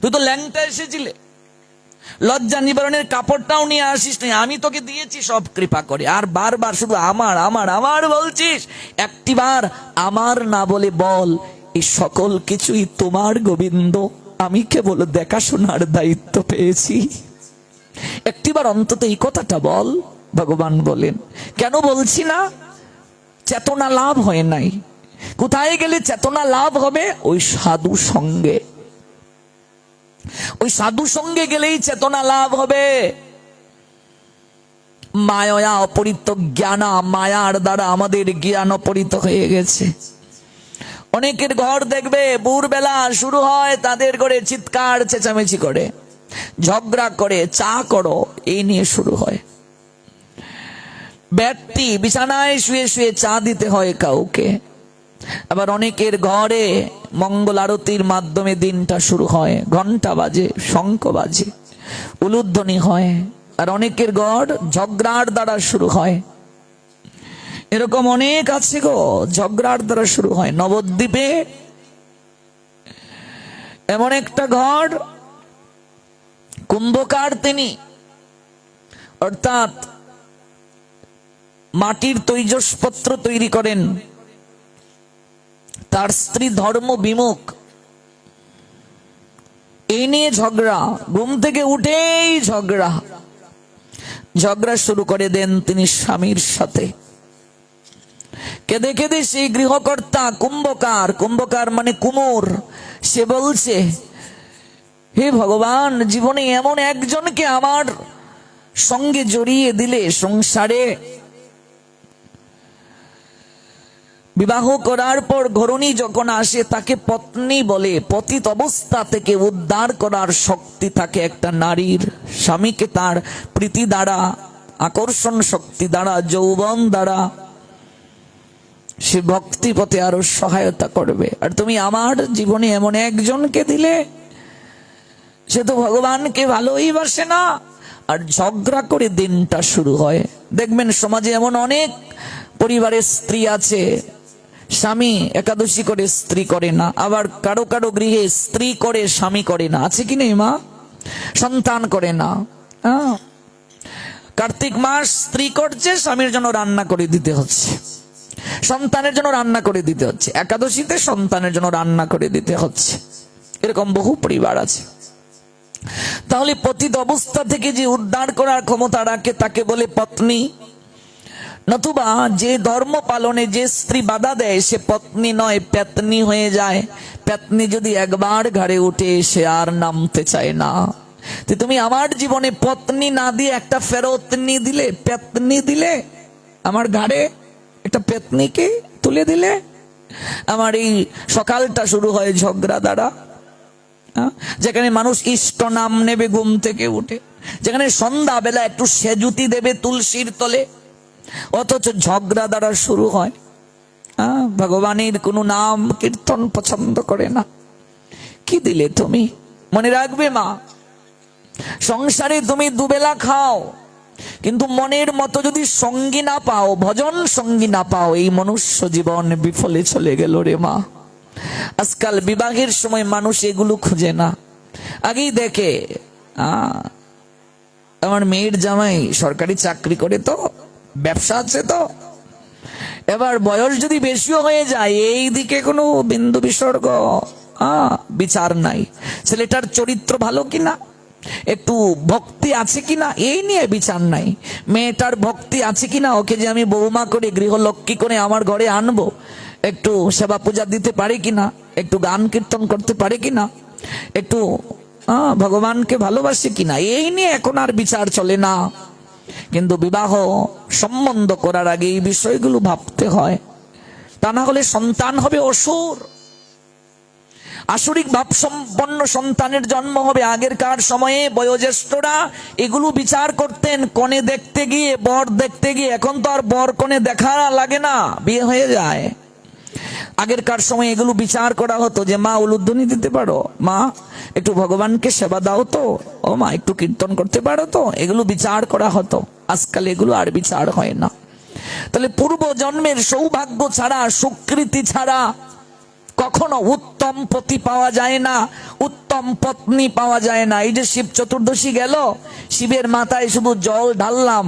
তুই তো ল্যাংটা এসেছিলে, লজ্জা নিবারণের কাপড়টাও নিয়ে আসিস নি, আমি তোকে দিয়েছি সব কৃপা করে, আর বারবার শুধু আমার আমার আমার বলছিস। একটিবার আমার না বলে বল, এই সকল কিছুই তোমার গোবিন্দ, আমি কেবল দেখাশোনার দায়িত্ব পেয়েছি। একটিবার অন্তত এই কথাটা বল। ভগবান বলেন, কেন বলছি না? চেতনা লাভ হয় নাই। কোথায় গেলে চেতনা লাভ হবে? ওই সাধু সঙ্গে। ওই সাধু সঙ্গে গেলেই চেতনা লাভ হবে। মায়া অপরিত জ্ঞানা, মায়ার দ্বারা আমাদের জ্ঞান অপরিত হয়ে গেছে। অনেকের ঘর দেখবে ভোরবেলা শুরু হয়, তাদের ঘরে চিৎকার চেঁচামেচি করে, ঝগড়া করে, চা করো এই নিয়ে শুরু হয়। ব্যক্তি বিছানায় শুয়ে শুয়ে চা দিতে হয় কাউকে। আবার অনেকের ঘরে মঙ্গল আরতির মাধ্যমে দিনটা শুরু হয়, ঘন্টা বাজে, শঙ্খ বাজে, উলুধ্বনি হয়। আর অনেকের ঘর ঝগড়ার দ্বারা শুরু হয়। এরকম অনেক আছে গো, ঝগড়ার দ্বারা শুরু হয়। নবদ্বীপে এমন একটা ঘর, কুম্ভকার তিনি, অর্থাৎ মাটির তৈজসপত্র তৈরি করেন। তার স্ত্রী ধর্ম বিমুখ, এই নিয়ে ঝগড়া, ঘুম থেকে উঠেই ঝগড়া। ঝগড়া শুরু করে দেন তিনি স্বামীর সাথে। কেঁদে কেঁদে সেই গৃহকর্তা কুম্ভকার, কুম্ভকার মানে কুমোর, সে বলছে, হে ভগবান, জীবনে এমন একজনকে আমার সঙ্গে জড়িয়ে দিলে, সংসারে বিবাহ করার পর ঘরণী যখন আসে তাকে পত্নী বলে। পতিত অবস্থা থেকে উদ্ধার করার শক্তি থাকে একটা নারীর। স্বামীকে তার প্রীতি দ্বারা, আকর্ষণ শক্তি দ্বারা, যৌবন দ্বারা সে ভক্তি পথে আরো সহায়তা করবে। আর তুমি আমার জীবনে এমন একজনকে দিলে, সে তো ভগবানকে ভালোই বাসে না। আর ঝগড়া করে দিনটা শুরু হয়। দেখবেন সমাজে এমন অনেক পরিবারের স্ত্রী আছে, স্বামী একাদশী করে স্ত্রী করে না, আবার কারো কারো গৃহে স্ত্রী করে স্বামী করে না, আছে কি নেই মা? সন্তান করে না। কার্তিক মাস স্ত্রী করছে, স্বামীর জন্য রান্না করে দিতে হচ্ছে, সন্তানের জন্য রান্না করে দিতে হচ্ছে, একাদশীতে সন্তানের জন্য রান্না করে দিতে হচ্ছে। এরকম বহু পরিবার আছে। তাহলে পতিত অবস্থা থেকে যে উদ্ধার করার ক্ষমতা রাখে তাকে বলে পত্নী। নতুবা যে ধর্ম পালনে যে স্ত্রী বাধা দেয়, সে পত্নী নয়, পেতনি হয়ে যায়। পেতনি যদি একবার ঘাড়ে উঠে, সে আর নামতে চায় না। তুমি আমার জীবনে পত্নী না দিয়ে একটা ফেরতনি দিলে, পেতনি দিলে, আমার ঘাড়ে একটা পেতনিকে তুলে দিলে, আমার এই সকালটা শুরু হয় ঝগড়া দ্বারা। যেখানে মানুষ ইষ্ট নাম নেবে ঘুম থেকে উঠে, যেখানে সন্ধ্যা বেলা একটু সেজুতি দেবে তুলসীর তলে, অথচ ঝগড়া দ্বারা শুরু হয়। ভগবানের কোনো নাম কীর্তন পছন্দ করে না। কি দিলে তুমি? মনে রাখবে মা, সংসারে তুমি দুবেলা খাও, কিন্তু মনের মতো যদি সঙ্গী না পাও, ভজন সঙ্গী না পাও, এই মনুষ্য জীবন বিফলে চলে গেল রে মা। আজকাল বিবাহের সময় মানুষ এগুলো খুঁজে না, আগেই দেখে আমার মেয়ের জামাই সরকারি চাকরি করে, তো ব্যবসা আছে, তো এবার বয়স যদি বেশিও হয়ে যায় এই দিকে কোনো বিন্দু বিসর্গ বিচার নাই। ছেলেটার চরিত্র ভালো কিনা, একটু ভক্তি আছে কিনা, এই নিয়ে বিচার নাই। মেয়েটার ভক্তি আছে কিনা, ওকে যে আমি বৌমা করে গৃহলক্ষ্মী করে আমার ঘরে আনবো, একটু সেবা পূজা দিতে পারে কিনা, একটু গান কীর্তন করতে পারে কিনা, একটু ভগবানকে ভালোবাসে কিনা, এই নিয়ে এখন আর বিচার চলে না। কিন্তু বিবাহ সম্বন্ধ করার আগে এই বিষয়গুলো ভাবতে হয়, তা না হলে সন্তান হবে অসুর, আসরিক ভাব সম্পন্ন সন্তানের জন্ম হবে। আগেরকার সময়ে বয়োজ্যেষ্ঠরা এগুলো বিচার করতেন কনে দেখতে গিয়ে, বর দেখতে গিয়ে। এখন তো আর বর কনে দেখা লাগে না, বিয়ে হয়ে যায়। আগেরকার সময় এগুলো বিচার করা হতো যে মা উলুধ্বনি দিতে পারো, মা একটু ভগবানকে সেবা দাও তো, ও মা একটু কীর্তন করতে পারো তো, এগুলো বিচার করা হতো। আজকাল এগুলো আর বিচার হয় না। তাহলে পূর্ব জন্মের সৌভাগ্য ছাড়া, সুকৃতি ছাড়া কখনো উত্তম পতি পাওয়া যায় না, উত্তম পত্নী পাওয়া যায় না। এই যে শিব চতুর্দশী গেল, শিবের মাথায় শুধু জল ঢাললাম,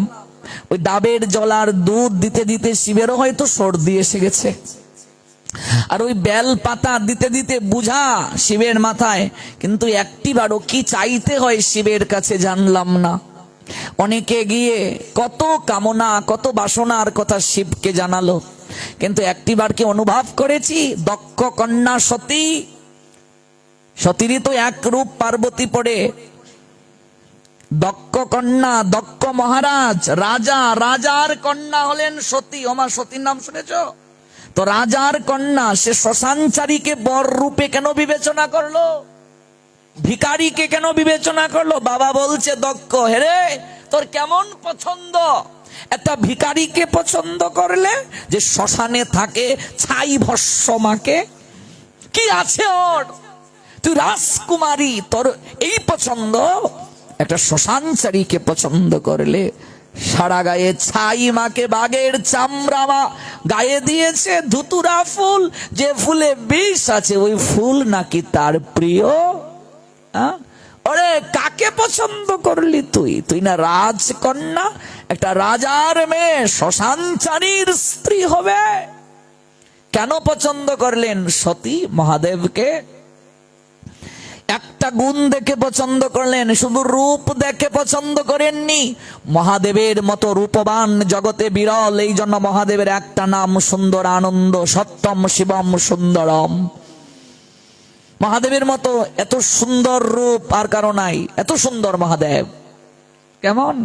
ওই ডাবের জল আর দুধ দিতে দিতে শিবেরও হয়তো সর্দি এসে গেছে। আর ওই বেল পাতা দিতে দিতে বুঝা শিবের মাথায়, কিন্তু একটিবারও কি চাইতে হয় শিবের কাছে জানলাম না। অনেকে গিয়ে কত কামনা, কত বাসনার কথা শিবকে জানালো, কিন্তু একটিবার কি অনুভব করেছি? দক্ষ কন্যা সতী, সতীরই তো এক রূপ পার্বতী পড়ে। দক্ষ কন্যা, দক্ষ মহারাজ, রাজা, রাজার কন্যা হলেন সতী। ওমা সতীর নাম শুনেছ তো? রাজার কন্যা, সে শ্মশানচারীকে বর রূপে কেন বিবেচনা করলো? ভিখারিকে কেন বিবেচনা করলো? বাবা বলছে দক্ষ, হেরে তোর কেমন পছন্দ? একটা ভিখারিকে পছন্দ করলে যে শ্মশানে থাকে, ছাই ভস্য মাকে, কি আছে ওর? তুই রাজকুমারী, তোর এই পছন্দ? একটা শ্মশানচারীকে পছন্দ করলে সারা গায়ে ছাই মাকে, বাঘের চামড়া মা গায়ে দিয়েছে, ধুতুরা ফুল, যে ফুলে বিষ আছে ওই ফুল নাকি তার প্রিয়। ওরে কাকে পছন্দ করলি তুই? তুই না রাজকন্যা, একটা রাজার মেয়ে শ্মশানচারীর স্ত্রী হবে। কেন পছন্দ করলেন সতী মহাদেবকে? একটা গুণ দেখে পছন্দ করলেন, শুধু রূপ দেখে পছন্দ করেননি। মহাদেবের মতো রূপবান জগতে বিরল, এই জন্য মহাদেবের একটা নাম সুন্দর আনন্দ, সত্যম শিবম সুন্দরম। মহাদেবের মতো এত সুন্দর রূপ আর কারো নাই। এত সুন্দর মহাদেব। কেমন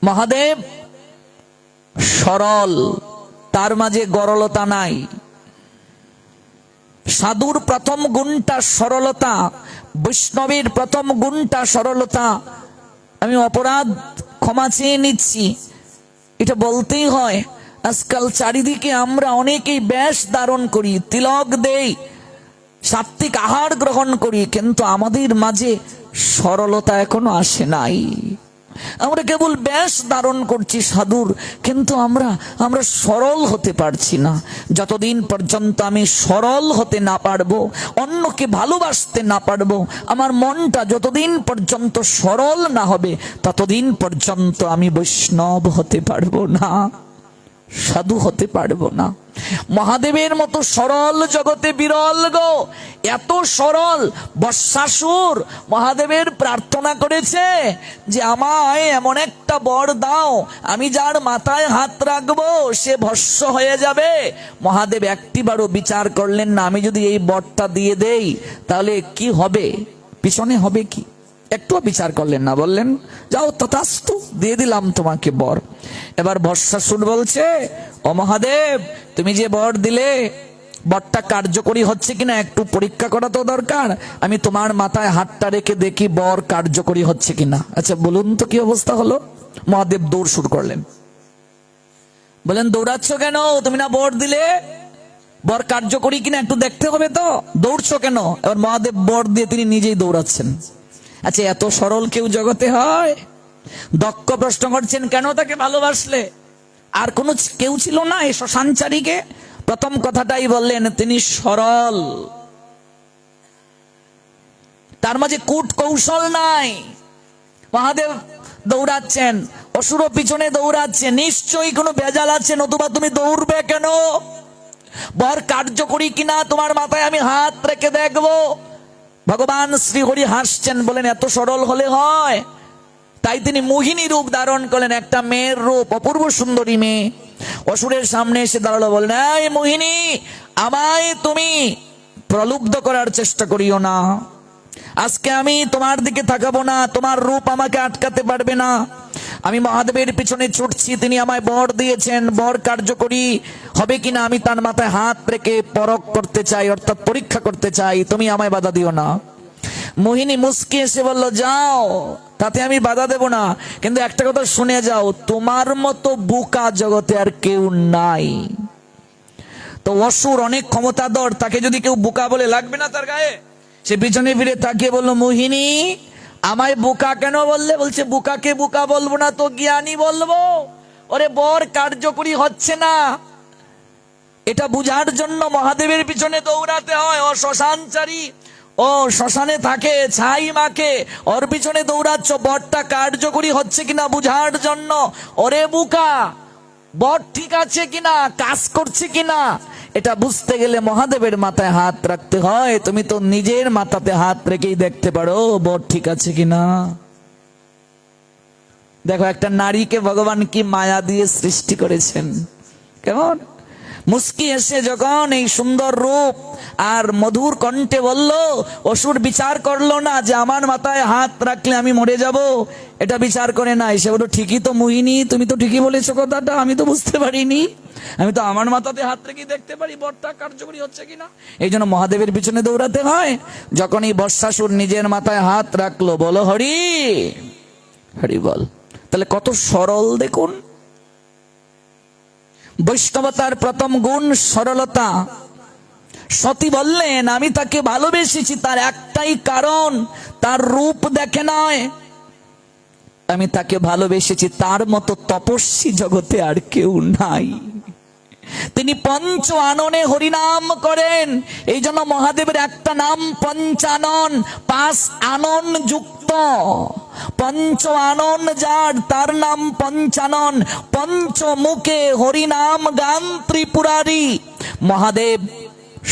মহাদেব? সরল, তার মাঝে গরলতা নাই। সাধুর প্রথম গুণটা সরলতা, বৈষ্ণবের প্রথম গুণটা সরলতা। আমি অপরাধ ক্ষমা চেয়ে নিচ্ছি, এটা বলতেই হয়। আজকাল চারিদিকে আমরা অনেকেই বেশ ধারণ করি, তিলক দেই, সাত্বিক আহার গ্রহণ করি, কিন্তু আমাদের মাঝে সরলতা এখনো আসে নাই। আমরা কেবল বেশ ধারণ করছি সাধুর, কিন্তু আমরা সরল হতে পারছি না। যতদিন পর্যন্ত আমি সরল হতে না পারবো, অন্যকে ভালোবাসতে না পারবো, আমার মনটা যতদিন পর্যন্ত সরল না হবে, ততদিন পর্যন্ত আমি বৈষ্ণব হতে পারবো না, সাধু হতে পারবো না। মহাদেবের মতো সরল জগতে বিরল গো। এত সরল, বৎসাসুর মহাদেবের প্রার্থনা করেছে যে আমায় এমন একটা বর দাও, আমি যার মাথায় হাত রাখবো সে ভস্ম হয়ে যাবে। মহাদেব একটিবারও বিচার করলেন না, আমি যদি এই বরটা দিয়ে দেই তাহলে কি হবে, পিছনে হবে কি, একটুও বিচার করলেন না। বললেন যাও তথাস্তু, দিয়ে দিলাম তোমাকে বর। এবার ভস্মাসুর বলছে, ও মহাদেব তুমি যে বর দিলে, বরটা কার্যকরী হচ্ছে কিনা একটু পরীক্ষা করা তো দরকার। আমি তোমার মাথায় হাতটা রেখে দেখি বর কার্যকরী হচ্ছে কিনা। আচ্ছা বলুন তো কি অবস্থা হলো? মহাদেব দৌড় শুরু করলেন। বলেন দৌড়াচ্ছ কেন? তুমি না বর দিলে, বর কার্যকরী কিনা একটু দেখতে হবে তো, দৌড়ছো কেন? এবার মহাদেব বর দিয়ে তিনি নিজেই দৌড়াচ্ছেন। আচ্ছা এত সরল কেউ জগতে হয়? দক্ষ প্রশ্ন করছেন, কেন তাকে ভালোবাসলে? আর কোনো কেউ ছিল না এই শ্মশানচারীকে? প্রথম কথাটাই বললেন, তিনি সরল, তার মাঝে কূট কৌশল নাই। মহাদেব দৌড়াচ্ছেন, অসুরও পিছনে দৌড়াচ্ছে, নিশ্চয়ই কোনো ভেজাল আছে, নতুবা তুমি দৌড়বে কেন? বর কার্যকরী কিনা তোমার মাথায় আমি হাত রেখে দেখবো। ভগবান শ্রীহরি হাসছেন, বলেন এত সরল হলে হয়? তাই তিনি মোহিনী রূপ ধারণ করলেন, একটা মেয়ের রূপ, অপূর্ব সুন্দরী মেয়ে। অসুরের সামনে এসে দাঁড়ালো, বলেন এই মোহিনী, আমায় তুমি প্রলুব্ধ করার চেষ্টা করিও না। আজকে আমি তোমার দিকে তাকাবো না, তোমার রূপ আমাকে আটকাতে পারবে না। আমি মহাদেবের পিছনে ছুটছি, তিনি আমায় বর দিয়েছেন, বর কার্যকরী হবে কিনা আমি তার মাথায় হাত রেখে পরখ করতে চাই, অর্থাৎ পরীক্ষা করতে চাই, তুমি আমায় বাধা দিও না। মোহিনী মুস্কি এসে বলল, যাও, তাতে আমি বাধা দেব না, কিন্তু একটা কথা শুনে যাও, তোমার মতো বোকা জগতে আর কেউ নাই। তো অসুর অনেক ক্ষমতাধর, তাকে যদি কেউ বোকা বলে লাগবে না তার গায়ে? সে পিছনে ফিরে তাকিয়ে বলল, মোহিনী আমায় বোকা কেন বললে? বলছে, বোকাকে বোকা বলবো না তো জ্ঞানী বলবো। ওরে বর কার্যকরী হচ্ছে না, এটা বুঝার জন্য মহাদেবের পিছনে দৌড়াতে হয়। ও শ্মশানচারী, ও শ্মশানে থাকে, ছাই মাকে, ওর পিছনে দৌড়াচ্ছ বরটা কার্যকরী হচ্ছে কিনা বুঝার জন্য। ওরে বোকা, বর ঠিক আছে কিনা, কাজ করছে কিনা, এটা বুঝতে গেলে মহাদেবের মাথায় হাত রাখতে হয়। তুমি তো নিজের মাথাতে হাত রেখেই দেখতে পারো বর ঠিক আছে কিনা। দেখো একটা নারীকে ভগবান কি মায়া দিয়ে সৃষ্টি করেছেন, কেমন মুস্কি এসে যখন এই সুন্দর রূপ আর মধুর কণ্ঠে বলল, অসুর বিচার করলো না যে আমার মাথায় হাত রাখলে আমি মরে যাব, এটা বিচার করে নাই। সে বলল, ঠিকই তো মোহিনী, তুমি তো ঠিকই বলেছো কথাটা, আমি তো বুঝতে পারিনি, আমি তো আমার মাথাতে হাত রেখে দেখতে পারি বরটা কার্যকরী হচ্ছে কিনা। এই জন্য মহাদেবের পিছনে দৌড়াতে হয়। যখন এই বর্ষাসুর নিজের মাথায় হাত রাখলো, বলো হরি হরি বল, তাহলে কত সরল দেখুন। বৈষ্ণবতার প্রথম গুণ সরলতা। সতী বললেন, আমি তাকে ভালোবেসেছি তার একটাই কারণ, তার রূপ দেখে নয়, আমি তাকে ভালোবেসেছি তার মতো তপস্বী জগতে আর কেউ নাই। তিনি পঞ্চ আননে হরিনাম করেন, এই জন্য মহাদেবের একটা নাম পঞ্চানন, 5 আনন যুক্ত। পঞ্চ আনন যার, তার নাম পঞ্চানন। পঞ্চমুখে হরিনাম গান ত্রিপুরারি। মহাদেব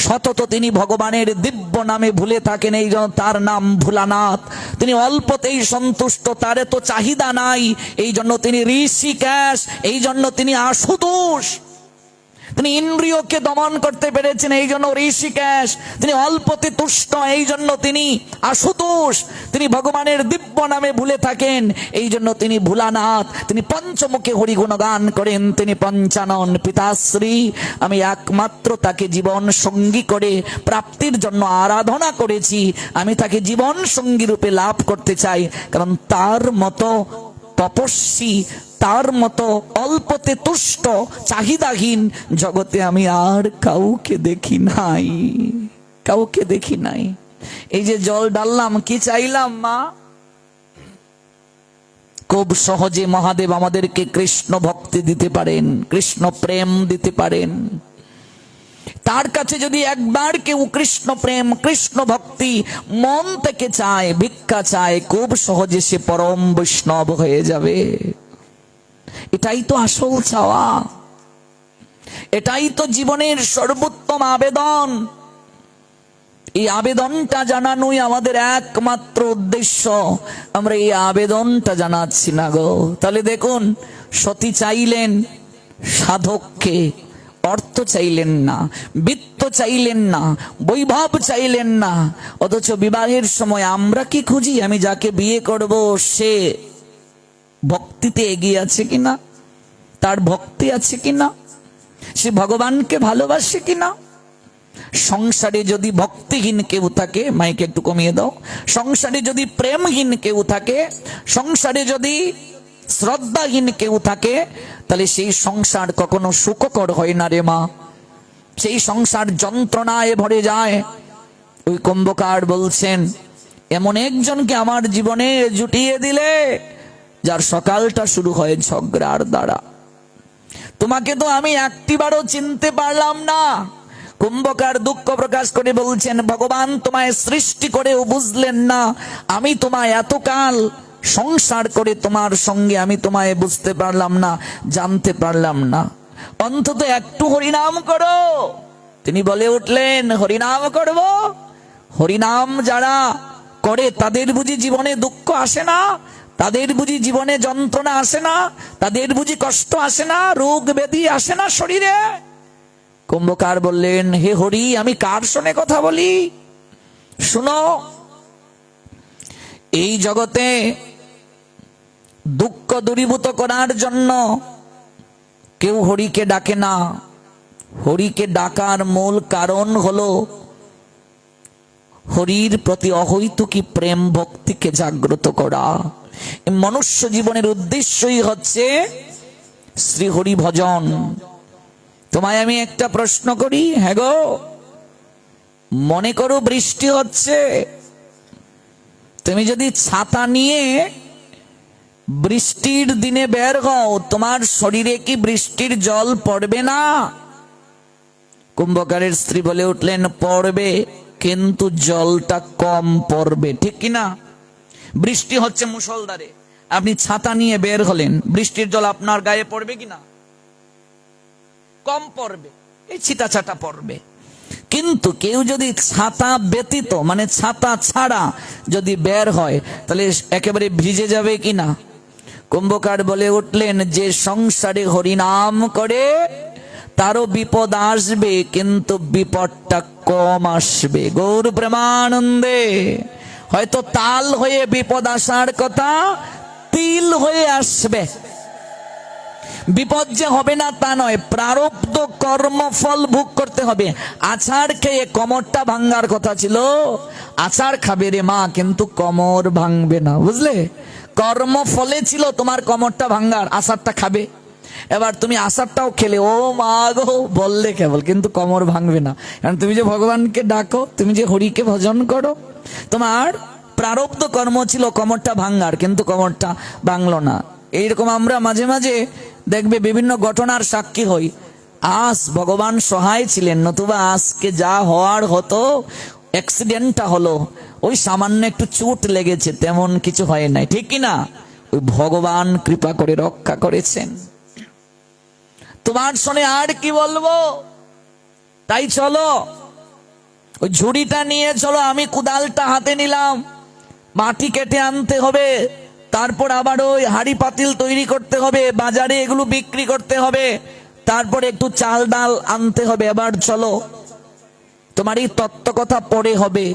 সতত তিনি ভগবানের দিব্য নামে ভুলে থাকেন, এই জন্য তার নাম ভোলানাথ। তিনি অল্পতেই সন্তুষ্ট, তার এত চাহিদা নাই, এই জন্য তিনি ঋষিকেশ, এই জন্য তিনি আশুতোষ। তিনি ইন্দ্রিয়কে দমন করতে পেরেছেন, এই জন্য ঋষিকেশ। তিনি অল্পতে তুষ্ট, এই জন্য তিনি আশুতোষ। তিনি ভগবানের দিব্য নামে ভুলে থাকেন, এই জন্য তিনি ভোলানাথ। তিনি পঞ্চমুখে হরিগুণ গান করেন, তিনি পঞ্চানন পিতাশ্রী। আমি একমাত্র তাকে জীবন সঙ্গী করে প্রাপ্তির জন্য আরাধনা করেছি, আমি তাকে জীবন সঙ্গী রূপে লাভ করতে চাই, কারণ তার মতো তপস্বী, তার মতো অল্পতে তুষ্ট চাহিদাহীন জগতে আমি আর কাউকে দেখি নাই, কাউকে দেখি নাই। এই যে জল ডাললাম, কি চাইলাম মা? খুব সহজে মহাদেব আমাদেরকে কৃষ্ণ ভক্তি দিতে পারেন, কৃষ্ণ প্রেম দিতে পারেন। তার কাছে যদি একবার কেউ কৃষ্ণ প্রেম, কৃষ্ণ ভক্তি মন থেকে চায়, ভিক্ষা চায়, খুব সহজে সে পরম বৈষ্ণব হয়ে যাবে। এটাই তো আসল চাওয়া, এটাই তো জীবনের সর্বোত্তম আবেদন। এই আবেদনটা জানানোই আমাদের একমাত্র উদ্দেশ্য। আমরা এই আবেদনটা জানাচ্ছি না গো। তাহলে দেখুন, সতী চাইলেন সাধককে, অর্থ চাইলেন না, বিত্ত চাইলেন না, বৈভব চাইলেন না, অথচ বিবাহের সময় আমরা কি খুঁজি? আমি যাকে বিয়ে করব সে ভক্তিতে এগিয়ে আছে কিনা, তার ভক্তি আছে কিনা, সে ভগবানকে ভালোবাসে কিনা। সংসারে যদি ভক্তিহীন কেউ থাকে, মাইকে একটু কমিয়ে দাও, সংসারে যদি প্রেমহীন কেউ থাকে, সংসারে যদি শ্রদ্ধাহীন কেউ থাকে, তাহলে সেই সংসার কখনো সুখকর হয় না রে মা। সেই সংসার যন্ত্রণায় ভরে যায়। ওই কুম্ভকার বলছেন, এমন একজনকে আমার জীবনে জুটিয়ে দিলে যার সকালটা শুরু হয় ঝগড়ার দ্বারা। তোমাকে তো আমি একটিবারও চিনতে পারলাম না। কুম্ভকার দুঃখ প্রকাশ করে বলছেন, ভগবান তোমায় সৃষ্টি করেও বুঝলেন না, আমি তোমায় এতকাল সংসার করে তোমার সঙ্গে আমি তোমায় বুঝতে পারলাম না, জানতে পারলাম না, অন্তত একটু হরিনাম করো। তিনি বলে উঠলেন, হরিনাম করব? হরিনাম যারা করে তাদের বুঝি জীবনে দুঃখ আসে না? তাদের বুঝি জীবনে যন্ত্রণা আসে না? তাদের বুঝি কষ্ট আসে না? রোগ ব্যাধি আসে না শরীরে? কুম্ভকার বললেন, হে হরি, আমি কার সঙ্গে কথা বলি? শুনো, এই জগতে দুঃখ দূরীভূত করার জন্য কেউ হরিকে ডাকে না। হরিকে ডাকার মূল কারণ হলো হরির প্রতি অহৈতুকী প্রেম ভক্তিকে জাগ্রত করা। মনুষ্য জীবনের উদ্দেশ্যই হচ্ছে শ্রী হরি ভজন। তোমায় আমি একটা প্রশ্ন করি, হ্যাঁ গো, মনে করো বৃষ্টি হচ্ছে, তুমি যদি ছাতা নিয়ে বৃষ্টির দিনে বের হও, তোমার শরীরে কি বৃষ্টির জল পড়বে না? কুম্ভকারের স্ত্রী বলে উঠলেন, পড়বে, কিন্তু জলটা কম পড়বে, ঠিক কিনা? বৃষ্টি হচ্ছে মুষলধারে, আপনি ছাতা নিয়ে বের হলেন, বৃষ্টির জল আপনার গায়ে পড়বে কিনা? কম পড়বে, এই ছিটা ছাটা পড়বে। কিন্তু কেউ যদি ছাতা ব্যতীত, মানে ছাতা ছাড়া যদি বের হয়, তাহলে একেবারে ভিজে যাবে কিনা? কুম্ভকার বলে উঠলেন, যে সংসারে হরিনাম করে তারও বিপদ আসবে, কিন্তু বিপদটা কম আসবে। গৌর প্রেমানন্দে। হয়তো তাল হয়ে বিপদ আসার কথা, তিল হয়ে আসবে। বিপদ যে হবে না তা নয়, প্রারব্ধ কর্মফল ভোগ করতে হবে। আচার খেয়ে কোমরটা ভাঙ্গার কথা ছিল, আচার খাবে রে মা, কিন্তু কোমর ভাঙবে না, বুঝলে? কর্মফলে ছিল তোমার কোমরটা ভাঙ্গার, আচারটা খাবে। এবার তুমি আচারটাও খেলে, ও মা গো বললে কেবল, কিন্তু কোমর ভাঙবে না। কারণ তুমি যে ভগবানকে ডাকো, তুমি যে হরিকে ভজন করো, তোমার প্রারব্ধ কর্ম ছিল কোমরটা ভাঙ্গার, কিন্তু কোমরটা ভাঙলো না। এইরকম আমরা মাঝে মাঝে দেখবে বিভিন্ন ঘটনার সাক্ষী হই। আজ ভগবান সহায় ছিলেন, নতুবা আজকে যা হওয়ার হতো, অ্যাক্সিডেন্টটা হলো, ওই সামান্য একটু চোট লেগেছে, তেমন কিছু হয় নাই, ঠিক কিনা? ওই ভগবান কৃপা করে রক্ষা করেছেন। তোমার শোনে আর কি বলবো? তাই চলো, ওই ঝুড়িটা নিয়ে চলো, আমি কুদালটা হাতে নিলাম, মাটি কেটে আনতে হবে, তারপর আবার ওই হাড়ি পাতিল তৈরি করতে হবে, বাজারে এগুলো বিক্রি করতে হবে, তারপরে একটু চাল ডাল আনতে হবে। এবার চলো, তোমার এই তত্ত্ব কথা পড়ে হবে।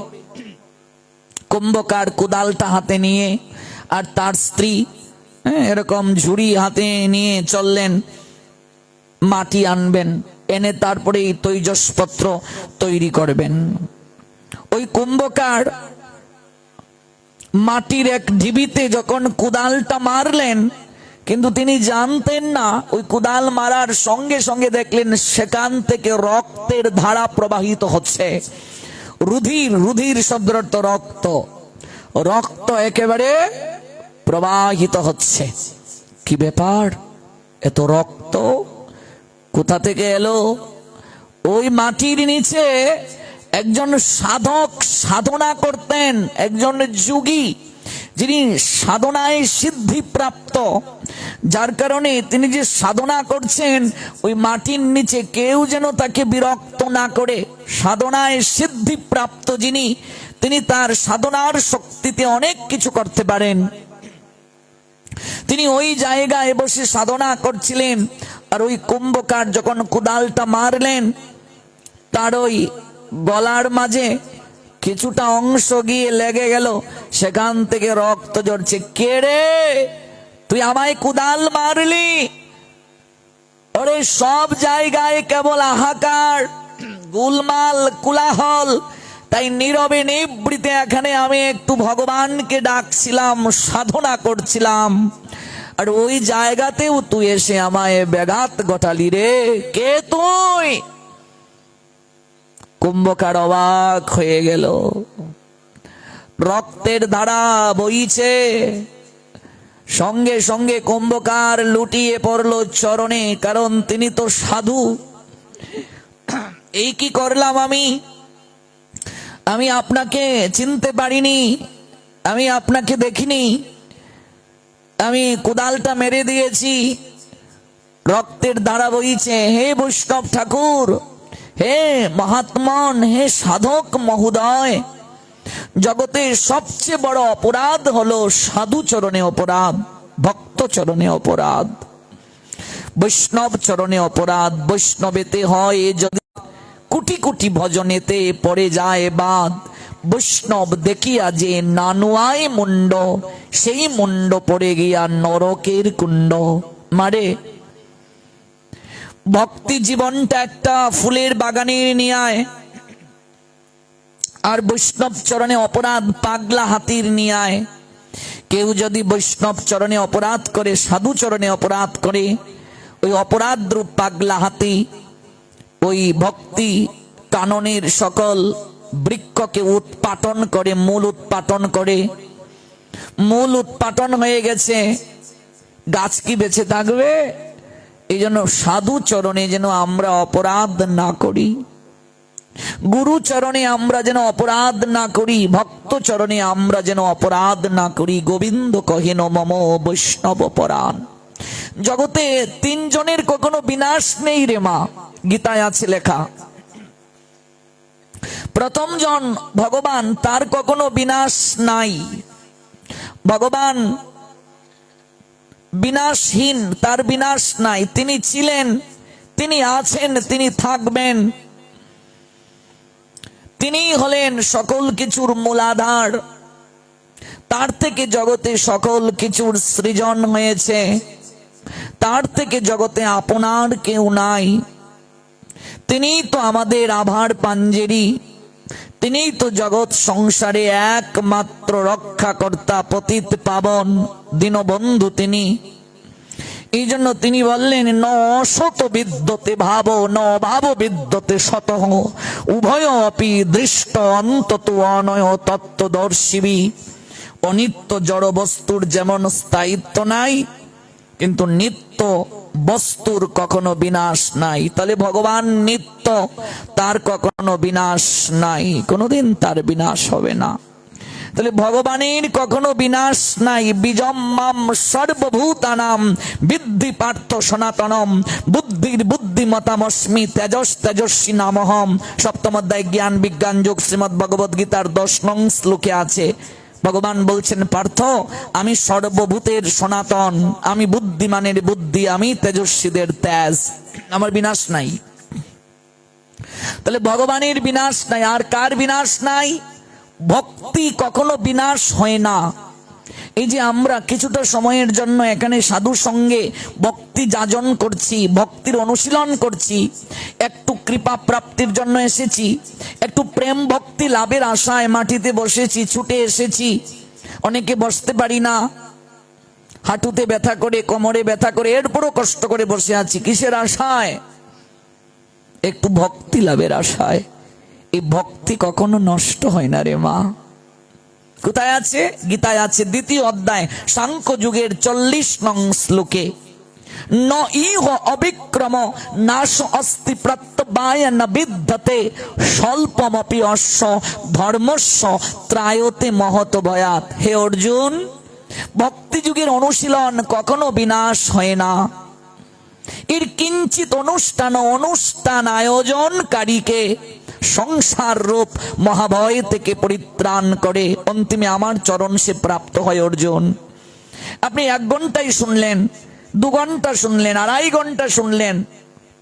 কুম্ভকার কুদালটা হাতে নিয়ে আর তার স্ত্রী এরকম ঝুড়ি হাতে নিয়ে চললেন, মাটি আনবেন, এনে তারপরে এই তৈজসপত্র তৈরি করবেন। ওই কুম্ভকার মাটির এক ঢিবিতে যখন কুদালটা মারলেন, কিন্তু তিনি জানতেন না, ওই কুদাল মারার সঙ্গে সঙ্গে দেখলেন সেখান থেকে রক্তের ধারা প্রবাহিত হচ্ছে। রুধির, রুধির শব্দের অর্থ রক্ত, রক্ত একেবারে প্রবাহিত হচ্ছে। কি ব্যাপার, এত রক্ত কোথা থেকে এলো? ওই মাটির নিচে একজন সাধক সাধনা করতেন, একজন যোগী, যিনি সাধনায় সিদ্ধি প্রাপ্ত, যার কারণে তিনি যে সাধনা করছেন, ওই মাটির নিচে কেউ যেন তাকে বিরক্ত না করে। সাধনায় সিদ্ধি প্রাপ্ত যিনি, তিনি তার সাধনার শক্তিতে অনেক কিছু করতে পারেন। তিনি ওই জায়গায় বসে সাধনা করছিলেন, আর ওই কুম্ভকার যখন কুদালটা মারলেন, তার ওই গলার মাঝে কিছুটা অংশ গিয়ে লেগে গেল, সেখান থেকে রক্ত ঝরছে। কে রে, তুই আমায় কুদাল মারলি? ওরে সব জায়গায় কেবল হাহাকার, গুলমাল, কোলাহল, তাই নীরবে নিবৃতে এখানে আমি একটু ভগবানকে ডাকছিলাম, সাধনা করছিলাম, আর ওই জায়গাতেও তুই এসে আমায় ব্যাঘাত ঘটালি রে। কে তুই? কুম্ভকার অবাক হয়ে গেল। রক্তের ধারা বইছে, সঙ্গে সঙ্গে কুম্ভকার লুটিয়ে পড়ল চরণে, কারণ তিনি তো সাধু। এই কি করলাম আমি? আমি আপনাকে চিনতে পারিনি, আমি আপনাকে দেখিনি, আমি কোদালটা মেরে দিয়েছি, রক্তের ধারা বইছে। হে বৈষ্ণব ঠাকুর, হে মহাত্মন, হে সাধক মহোদয়, জগতের সবচেয়ে বড় অপরাধ হলো সাধু চরণে অপরাধ, ভক্ত চরণে অপরাধ, বৈষ্ণব চরণে অপরাধ। বৈষ্ণবেতে হয় যদি কোটি কোটি ভজনেতে পড়ে যায় বাদ। বৈষ্ণব দেখিয়া যে নানুয়ায় মুন্ড, সেই মুন্ড পড়ে গিয়া নরকের কুণ্ড। মারে, ভক্তি জীবনটা একটা ফুলের বাগানের ন্যায়, আর বৈষ্ণব চরণে অপরাধ পাগলা হাতির ন্যায়। কেউ যদি বৈষ্ণব চরণে অপরাধ করে, সাধু চরণে অপরাধ করে, ওই অপরাধ রূপ পাগলা হাতি ওই ভক্তি কাননের সকল বৃক্ষকে উৎপাটন করে, মূল উৎপাটন করে। মূল উৎপাটন হয়ে গেছে, গাছ কি বেঁচে থাকবে? এই জন্য সাধু চরণে যেন আমরা অপরাধ না করি, গুরু চরণে আমরা যেন অপরাধ না করি, ভক্ত চরণে আমরা যেন অপরাধ না করি। গোবিন্দ কহেন মম বৈষ্ণব পরাণ। জগতে তিনজনের কখনো বিনাশ নেই রে মা, গীতায় আছে লেখা। প্রথম জন ভগবান, তার কখনো বিনাশ নাই। ভগবান বিনাশহীন, তার বিনাশ নাই। তিনি ছিলেন, তিনি আছেন, তিনি থাকবেন। তিনি হলেন সকল কিছুর মূলাধার। তার থেকে জগতে সকল কিছুর সৃজন হয়েছে, তার থেকে জগতে আপনার কেউ নাই। তিনি তো আমাদের আভার পাঞ্জেরি, তিনি তো জগৎ সংসারে একমাত্র রক্ষাকর্তা, পতিত পাবন দীনবন্ধু তিনি। এই জন্য তিনি বললেন, ন শত বিদ্যতে ভাব, ন ভাব বিদ্যতে শত, উভয় অপি দৃষ্ট অন্তত অনয় তত্ত্বদর্শিবি। অনিত্য জড় বস্তুর যেমন স্থায়িত্ব নাই, কিন্তু নিত্য বস্তুর কখনো বিনাশ নাই। তাহলে ভগবান নিত্য, তার কখনো বিনাশ নাই, কোনোদিন তার বিনাশ হবে না। তাহলে ভগবানের কখনো বিনাশ নাই। বিজম্মাম সর্বভূতানাম বিদ্ধি পার্থ সনাতনম, বুদ্ধির বুদ্ধিমতামস্মি, তেজস তেজস্বী নামহম। সপ্তম অধ্যায় জ্ঞান বিজ্ঞান যোগ শ্রীমদ্ ভগবদ গীতার 10 নং শ্লোকে আছে। ভগবান বলছেন, পার্থ, আমি সর্বভূতের সনাতন, আমি বুদ্ধিমানের বুদ্ধি, আমি তেজস্বীদের তেজ, আমার বিনাশ নাই। তাহলে ভগবানের বিনাশ নাই। আর কার বিনাশ নাই? ভক্তি কখনো বিনাশ হয় না। এই যে আমরা কিছুটা সময়ের জন্য এখানে সাধু সঙ্গে ভক্তি যাজন করছি, ভক্তির অনুশীলন করছি, একটু কৃপা প্রাপ্তির জন্য এসেছি, একটু প্রেম ভক্তি লাভের আশায় মাটিতে বসেছি, ছুটে এসেছি। অনেকে বসতে পারি না, হাঁটুতে ব্যথা করে, কোমরে ব্যথা করে, এরপরও কষ্ট করে বসে আছি। কিসের আশায়? একটু ভক্তি লাভের আশায়। এই ভক্তি কখনো নষ্ট হয় না রে মা। কোথায় আছে? গীতায় আছে, 2য় অধ্যায় সাংখ্য যুগের 40 নং শ্লোকে। ন ইহ অবিক্রম নাশ অস্তি প্রত্যবায় ন বিদ্যতে, স্বল্পমপি অশ্ব ধর্মস্য ত্রায়তে মহত ভয়াত। হে অর্জুন, ভক্তি যুগের অনুশীলন কখনো বিনাশ হয় না। এর কিঞ্চিত অনুষ্ঠান আয়োজনকারীকে সংসার রূপ মহাভয় থেকে পরিত্রাণ করে অন্তিমে আমার চরণ সে প্রাপ্ত হয়। অর্জুন, আপনি 1 ঘন্টাই শুনলেন, 2 ঘন্টা শুনলেন, 2.5 ঘন্টা শুনলেন,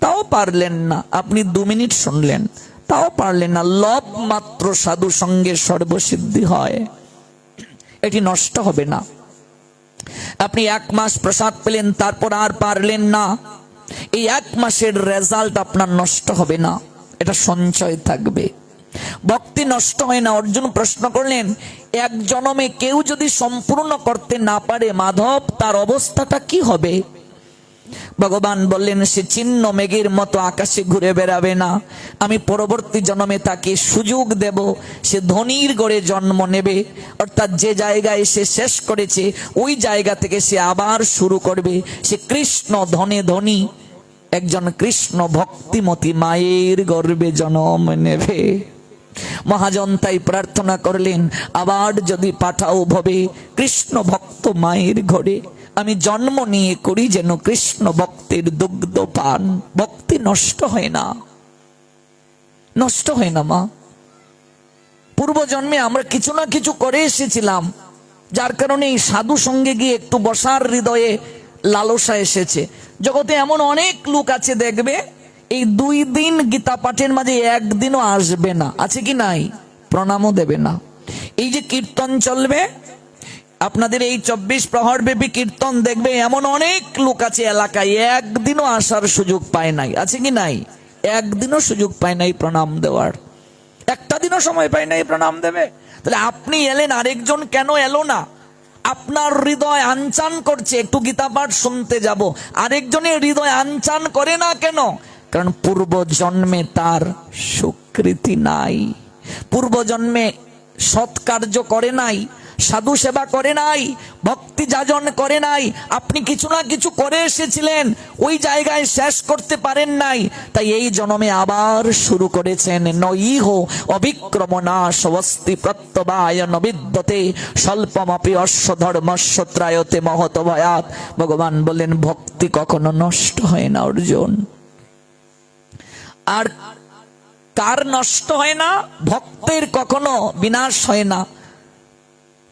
তাও পারলেন না। আপনি 2 মিনিট শুনলেন, তাও পারলেন না। লব মাত্র সাধু সঙ্গে সর্বসিদ্ধি হয়, এটি নষ্ট হবে না। আপনি 1 মাস প্রসাদ পেলেন, তারপর আর পারলেন না, এই 1 মাসের রেজাল্ট আপনার নষ্ট হবে না, এটা সঞ্চয় থাকবে। ভক্তি নষ্ট হয় না। অর্জুন প্রশ্ন করলেন, 1 জন্মে কেউ যদি সম্পূর্ণ করতে না পারে মাধব, তার অবস্থাটা কি হবে? ভগবান বললেন সে চিহ্ন মেঘের মতো আকাশে ঘুরে বেড়াবে না, আমি পরবর্তী জন্মে তাকে সুযোগ দেব, সে ধনীর গড়ে জন্ম নেবে, অর্থাৎ যে জায়গায় সে শেষ করেছে ওই জায়গা থেকে সে আবার শুরু করবে। সে কৃষ্ণ ধনে ধনী একজন কৃষ্ণ ভক্তিমতী মায়ের গর্ভে জন্ম নেবে। মহাজন তাই প্রার্থনা করলেন, আবার যদি পাঠাও ভবে কৃষ্ণ ভক্ত মায়ের ঘরে, আমি জন্ম নিয়ে করি যেন কৃষ্ণ ভক্তের দুগ্ধ পান। ভক্তি নষ্ট হয় না, নষ্ট হয় না মা। পূর্ব জন্মে আমরা কিছু না কিছু করে এসেছিলাম, যার কারণে এই সাধু সঙ্গে গিয়ে একটু বসার হৃদয়ে লালসা এসেছে। জগতে এমন অনেক লোক আছে দেখবে এই 2 দিন গীতা পাঠের মাঝে একদিনও আসবে না, আছে কি নাই? প্রণামও দেবে না। এই যে কীর্তন চলবে আপনাদের এই 24 প্রহর ব্যাপী কীর্তন দেখবে, এমন অনেক লোক আছে এলাকায় একদিনও আসার সুযোগ পায় নাই, আছে কি নাই? একদিনও সুযোগ পায় নাই প্রণাম দেওয়ার, একটা দিনও সময় পায় নাই প্রণাম দেবে। তাহলে আপনি এলেন, আরেকজন কেন এলো না? আপনার হৃদয় আনচান করছে একটু গীতা পাঠ শুনতে যাব, আরেকজনের হৃদয় আনচান করে না কেন? কারণ পূর্ব জন্মে তার স্বীকৃতি নাই, পূর্ব জন্মে সৎকার্য করে নাই, সাধু সেবা করে নাই, ভক্তি যাজন করে নাই। আপনি কিছু না কিছু করে এসেছিলেন, ওই জায়গায় শেষ করতে পারেন নাই, তাই এই জন্মে আবার শুরু করেছেন। নইহ অবিক্রমণা স্বস্তি প্রত্যবায় নবিদ্যতে স্বল্পমপি অশ্ব ধর্মস্য ত্রায়তে মহত ভয়াত। ভগবান বলেন ভক্তি কখনো নষ্ট হয় না অর্জুন। আর কার নষ্ট হয় না? ভক্তের কখনো বিনাশ হয় না।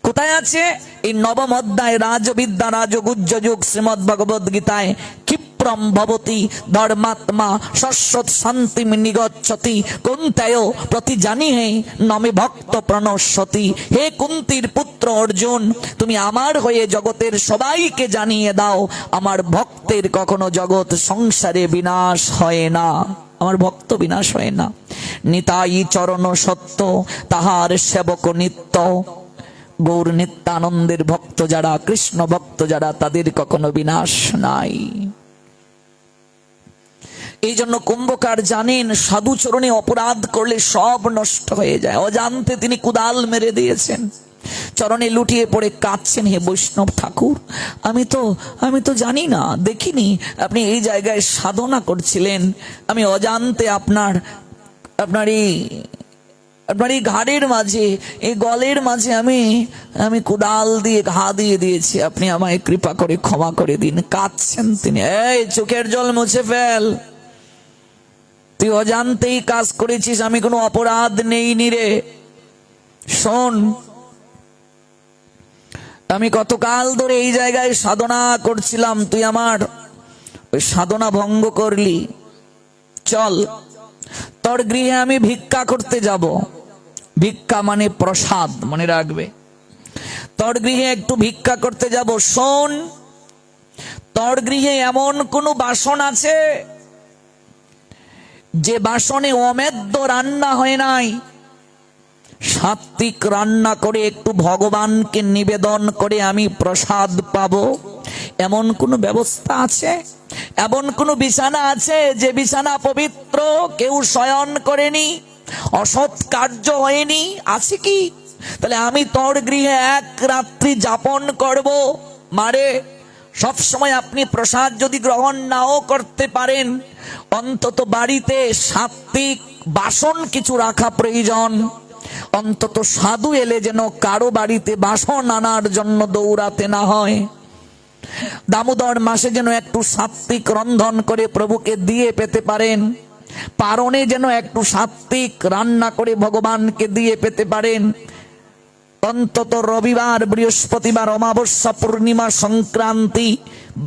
কোথায় আছে? এই নবম অধ্যায় রাজবিদ্যা রাজগুজ্জ যুগ শ্রীমদ ভগবদ গীতায়, ক্ষিপ্রম ভবতি ধর্মাত্মা শশ্বৎ শান্তিম নিগচ্ছতি কুন্তেয় প্রতি জানি হে নমে ভক্ত প্রণশ্যতি। হে কুন্তির পুত্র অর্জুন, তুমি আমার হয়ে জগতের সবাইকে জানিয়ে দাও, আমার ভক্তের কখনো জগৎ সংসারে বিনাশ হয় না, আমার ভক্ত বিনাশ হয় না। নিতাই চরণ সত্য তাহার সেবক নিত্য। গৌর নিত্যানন্দের ভক্ত যারা, কৃষ্ণ ভক্ত যারা, তাদের কখনো বিনাশ নাই। এই জন্য কুম্ভকার জানেন সাধু চরণে অপরাধ করলে সব নষ্ট হয়ে যায়। অজান্তে তিনি কুদাল মেরে দিয়েছেন, চরণে লুটিয়ে পড়ে কাঁদছেন, হে বৈষ্ণব ঠাকুর, আমি তো জানি না, দেখিনি আপনি এই জায়গায় সাধনা করছিলেন, আমি অজান্তে আপনার এই ঘাড়ের মাঝে, এই গলের মাঝে আমি কুদাল দিয়ে ঘা দিয়ে দিয়েছি, আপনি আমায় কৃপা করে ক্ষমা করে দিন। কাঁদছেন তিনি। এই চোখের জল মুছে ফেল, তুই অজান্তেই কাজ করেছিস, আমি কোনো অপরাধ নেইনি রে। শোন, আমি কতকাল ধরে এই জায়গায় সাধনা করছিলাম, তুই আমার ওই সাধনা ভঙ্গ করলি। চল, তোর গৃহে আমি ভিক্ষা করতে যাব। ভিক্ষা মানে প্রসাদ, মনে রাখবে। তোর গৃহে একটু ভিক্ষা করতে যাব। শোন, তোর গৃহে এমন কোন বাসন আছে যে বাসনে অমেদ্য রান্না হয় নাই? সাত্বিক রান্না করে একটু ভগবানকে নিবেদন করে আমি প্রসাদ পাবো, এমন কোন ব্যবস্থা আছে? এমন কোন বিছানা আছে যে বিছানা পবিত্র, কেউ শয়ন করেনি, অসৎ কার্য হয়নি? আছে কি? তাহলে আমি তোর গৃহে এক রাত্রি যাপন করব। মারে, সব সময় আপনি প্রসাদ যদি গ্রহণ নাও করতে পারেন, অন্তত বাড়িতে সাত্বিক বাসন কিছু রাখা প্রয়োজন। অন্তত সাধু এলে যেন কারো বাড়িতে বাসন আনার জন্য দৌড়াতে না হয়। দামোদর মাসে যেন একটু সাত্বিক রন্ধন করে প্রভুকে দিয়ে পেতে পারেন। পারণে যেন একটু সাত্বিক রান্না করে ভগবানকে দিয়ে পেতে পারেন। অন্তত রবিবার, বৃহস্পতিবার, অমাবস্যা, পূর্ণিমা, সংক্রান্তি,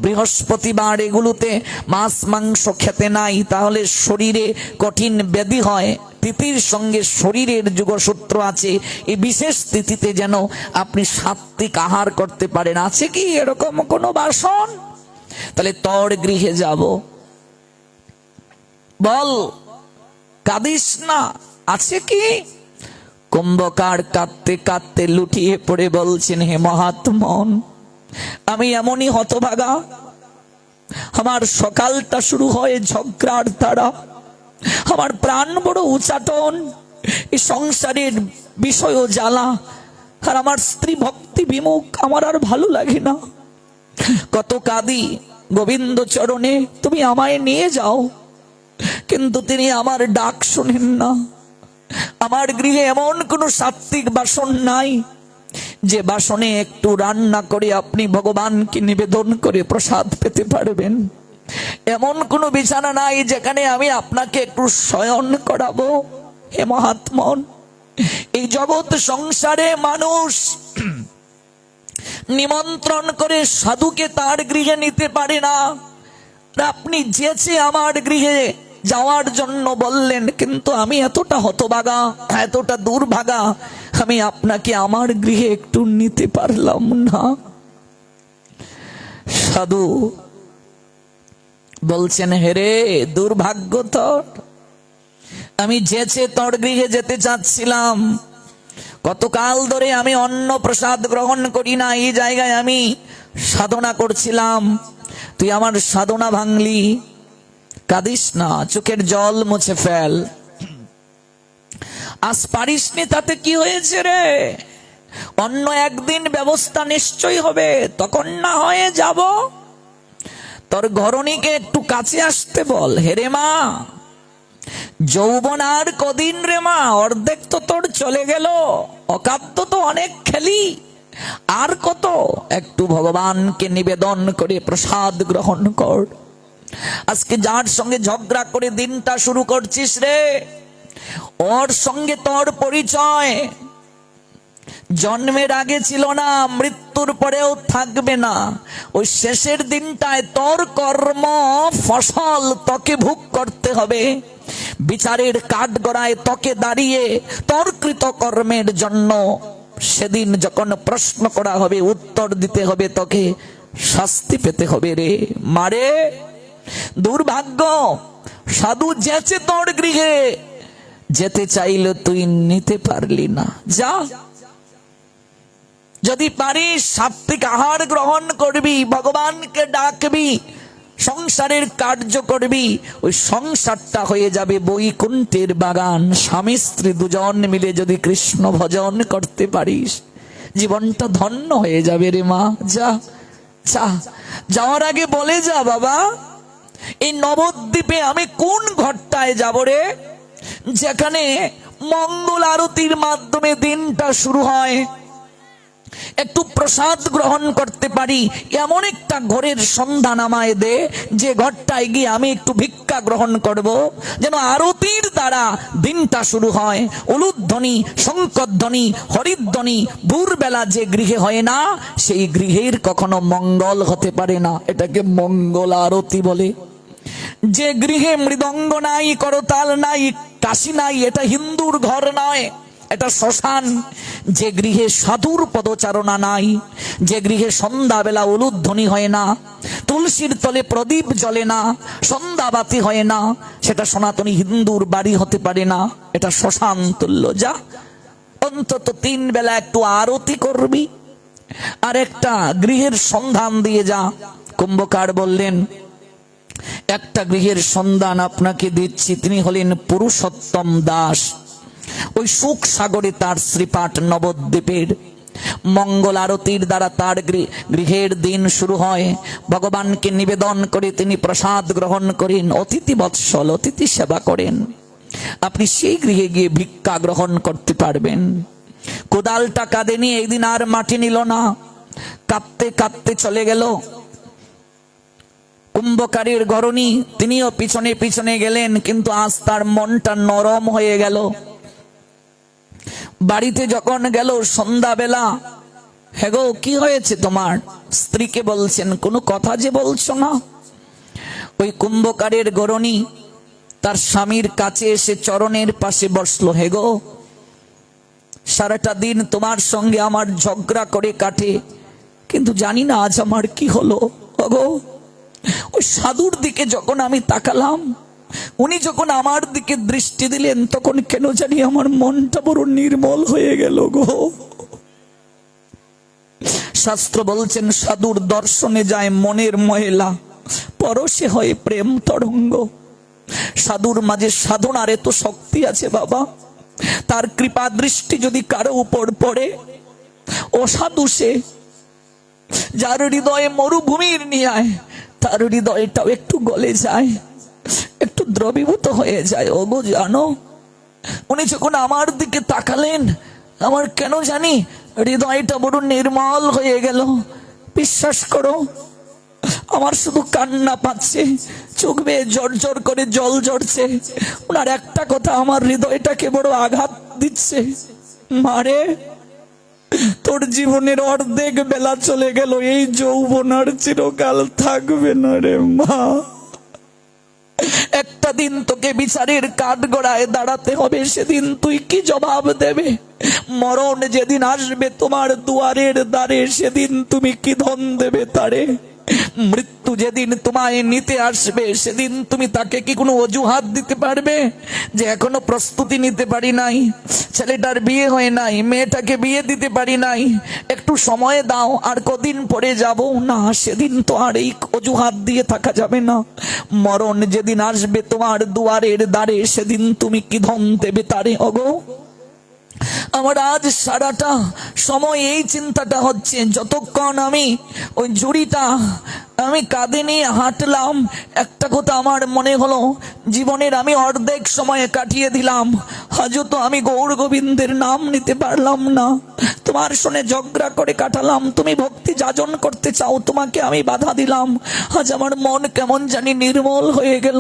বৃহস্পতিবার এগুলোতে মাছ মাংস খেতে নাই, তাহলে শরীরে কঠিন ব্যাধি হয়। তিথির সঙ্গে শরীরের যোগসূত্র আছে, এই বিশেষ তিথিতে যেন আপনি সাত্বিক আহার করতে পারেন। আছে কি এরকম কোনো বাসন? তাহলে তোর গৃহে যাব। বল, কাঁদিস না, আছে কি? কুম্ভকার কাঁদতে কাঁদতে লুটিয়ে পড়ে বলছেন, হে মহাত্মন, আমি এমনই হতভাগা, আমার সকালটা শুরু হয় ঝগড়ার দ্বারা, আমার প্রাণ বড় উচাটন, এই সংসারের বিষয় ও জ্বালা, আর আমার স্ত্রী ভক্তি বিমুখ, আমার আর ভালো লাগে না। কত কাঁদি গোবিন্দ চরণে, তুমি আমায় নিয়ে যাও, কিন্তু তিনি আমার ডাক শোনেন না। আমার গৃহে এমন কোন সাত্বিক বাসন নাই যে বাসনে একটু রান্না করে আপনি ভগবানকে নিবেদন করে প্রসাদ পেতে পারবেন। এমন কোন বিছানা নাই যেখানে আমি আপনাকে একটু শয়ন করাবো। হে মহাত্মন, এই জগৎ সংসারে মানুষ নিমন্ত্রণ করে সাধুকে তার গৃহে নিতে পারে না। আপনি যেচে আমার গৃহে যাওয়ার জন্য বললেন, কিন্তু আমি এতটা হতভাগা, এতটা দুর্ভাগা, আমি আপনাকে আমার গৃহে একটু নিতে পারলাম না। সাধু বলছেন, হেরে দুর্ভাগ্য তোর, আমি যেচে তোর গৃহে যেতে চাচ্ছিলাম, কতকাল ধরে আমি অন্ন প্রসাদ গ্রহণ করি না, এই জায়গায় আমি সাধনা করছিলাম, তুই আমার সাধনা ভাঙলি। কাঁদিস না, চোখের জল মুছে ফেল। আজ পারিসনি তাতে কি হয়েছে রে? অন্য একদিন ব্যবস্থা নিশ্চয়ই হবে, তখন না হয়ে যাব। তোর ঘরণীকে একটু কাছে আসতে বল। হেরে মা, যৌবন আর কদিন রে মা, অর্ধেক তো তোর চলে গেল, অকাদ্য তো অনেক খেলি, আর কত, একটু ভগবানকে নিবেদন করে প্রসাদ গ্রহণ কর। আজকে যার সঙ্গে ঝগড়া করে দিনটা শুরু করছিস রে, ওর সঙ্গে তোর পরিচয় জন্মের আগে ছিল না, মৃত্যুর পরেও থাকবে না। ওই শেষের দিনটায় তোর কর্ম ফসল তোকে ভোগ করতে হবে। বিচারের কাঠগড়ায় তোকে দাঁড়িয়ে তোর কৃত কর্মের জন্য সেদিন যখন প্রশ্ন করা হবে, উত্তর দিতে হবে, তোকে শাস্তি পেতে হবে রে মারে। দুর্ভাগ্য, সাধু যেচে তোর গৃহে, যেতে চাইলে তুই নিতে পারলি না। যা, যদি পারিস সাত্বিক আহার গ্রহণ করবি, ভগবানকে ডাকবি, সংসারের কার্য করবি, ওই সংসারটা হয়ে যাবে বৈকুণ্ঠের বাগান। স্বামী স্ত্রী দুজন মিলে যদি কৃষ্ণ ভজন করতে পারিস, জীবনটা ধন্য হয়ে যাবে রে মা। যা, যা, যাওয়ার আগে বলে যা, বাবা এই নবদ্বীপে আমি কোন ঘরটায় যাব রে, যেখানে মঙ্গল আরতির মাধ্যমে দিনটা শুরু হয়, একটু প্রসাদ গ্রহণ করতে পারি, এমন একটা ঘরের সন্ধান আমায় দে, যে ঘরটায় গিয়ে আমি একটু ভিক্ষা গ্রহণ করব, যেন আরতির দ্বারা দিনটা শুরু হয়। উলুধ্বনি, শঙ্খধ্বনি, হরিধ্বনি ভোরবেলা যে গৃহে হয় না, সেই গৃহের কখনো মঙ্গল হতে পারে না। এটাকে মঙ্গল আরতি বলে। যে গৃহে মৃদঙ্গ নাই, করতাল নাই, কাশি নাই, এটা হিন্দুর ঘর নয়, এটা শ্মশান। যে গৃহে সাধুর পদচারণা নাই, যে গৃহে সন্ধ্যাবেলা উলুধ্বনি হয় না, তুলসীর তলে প্রদীপ জ্বলে না, সন্ধ্যাবাতি হয় না, সেটা সনাতনী হিন্দুর বাড়ি হতে পারে না, এটা শ্মশান তুল্য। যা, অন্তত 3 বেলা একটু আরতি করবি, আর একটা গৃহের সন্ধান দিয়ে যা। কুম্ভকার বললেন, একটা গৃহের সন্ধান আপনাকে দিচ্ছি। তিনি হলেন পুরুষোত্তম দাস। ওই সুখ সাগরে তার শ্রীপাঠ নবদ্বীপের মঙ্গল আরতির দ্বারা তার গৃহের দিন শুরু হয়। ভগবানকে নিবেদন করে তিনি প্রসাদ গ্রহণ করেন, অতিথি বৎসল, অতিথি সেবা করেন। আপনি সেই গৃহে গিয়ে ভিক্ষা গ্রহণ করতে পারবেন। কোদালটা কাঁদেনি, একদিন আর মাটি নিল না, কাঁদতে কাঁদতে চলে গেল। কুম্ভকারীর ঘরণী, তিনিও পিছনে পিছনে গেলেন, কিন্তু আজ তার মনটা নরম হয়ে গেল। বাড়িতে যখন গেল সন্ধ্যাবেলা, হে গো কি হয়েছে তোমার? স্ত্রীকে বলছেন, কোনো কথা যে বলছো না। ওই কুম্ভকারের ঘরণী তার স্বামীর কাছে এসে চরণের পাশে বসলো। হে গো, সারাটা দিন তোমার সঙ্গে আমার ঝগড়া করে কাটে, কিন্তু জানি না আজ আমার কি হলো। ওগো, ওই সাধুর দিকে যখন আমি তাকালাম, উনি যখন আমার দিকে দৃষ্টি দিলেন, তখন কেন জানি আমার মনটা বড় নির্মল হয়ে গেল গো। শাস্ত্র বলছেন, সাধুর দর্শনে যায় মনের ময়লা, পরশে হয় প্রেম তরঙ্গ। সাধুর মাঝে সাধনার এত শক্তি আছে বাবা, তার কৃপা দৃষ্টি যদি কারো উপর পড়ে, অসাধু সে, যার হৃদয়ে মরুভূমির ন্যায়, তার হৃদয়টাও একটু গলে যায়, একটু দ্রবীভূত হয়ে যায়। ওগো জানো, উনি যখন আমার দিকে তাকালেন, আমার কেন জানি হৃদয়টা বড় নির্মল হয়ে গেল। বিশ্বাস করো, আমার শুধু কান্না পাচ্ছে, চোখ বেয়ে জর জর করে জল ঝরছে। ওনার একটা কথা আমার হৃদয়টাকে বড় আঘাত দিচ্ছে। মারে, তোর জীবনের অর্ধেক বেলা চলে গেল, এই যৌবন আর চিরকাল থাকবে না রে মা। একটা দিন তোকে বিচারের কাঠগড়ায় দাঁড়াতে হবে, সেদিন তুই কি জবাব দেবে? মরণ যেদিন আসবে তোমার দুয়ারের দ্বারে, সেদিন তুমি কি ধন দেবে তারে? মৃত্যু যেদিন তোমায় নিতে আসবে, সেদিন তুমি তাকে কি কোনো অজুহাত দিতে পারবে যে এখনো প্রস্তুতি নিতে পারি নাই, ছেলেটার বিয়ে হয় নাই, মেয়েটাকে বিয়ে দিতে পারি নাই, একটু সময় দাও, আর কদিন পরে যাব? না, সেদিন তো আর এই অজুহাত দিয়ে থাকা যাবে না। মরণ যেদিন আসবে তোমার দুয়ারের দ্বারে, সেদিন তুমি কি ধন দেবে তারে? ওগো, আমার আজ সারাটা সময় এই চিন্তাটা হচ্ছে, যতক্ষণ আমি ওই ঝুড়িটা আমি কাঁধে নিয়ে হাঁটলাম, একটা কথা আমার মনে হলো, জীবনের আমি অর্ধেক সময় কাটিয়ে দিলাম, আজও তো আমি গৌর গোবিন্দের নাম নিতে পারলাম না। তোমার সঙ্গে ঝগড়া করে কাটালাম, তুমি ভক্তি যাজন করতে চাও, তোমাকে আমি বাধা দিলাম। আজ আমার মন কেমন জানি নির্মল হয়ে গেল।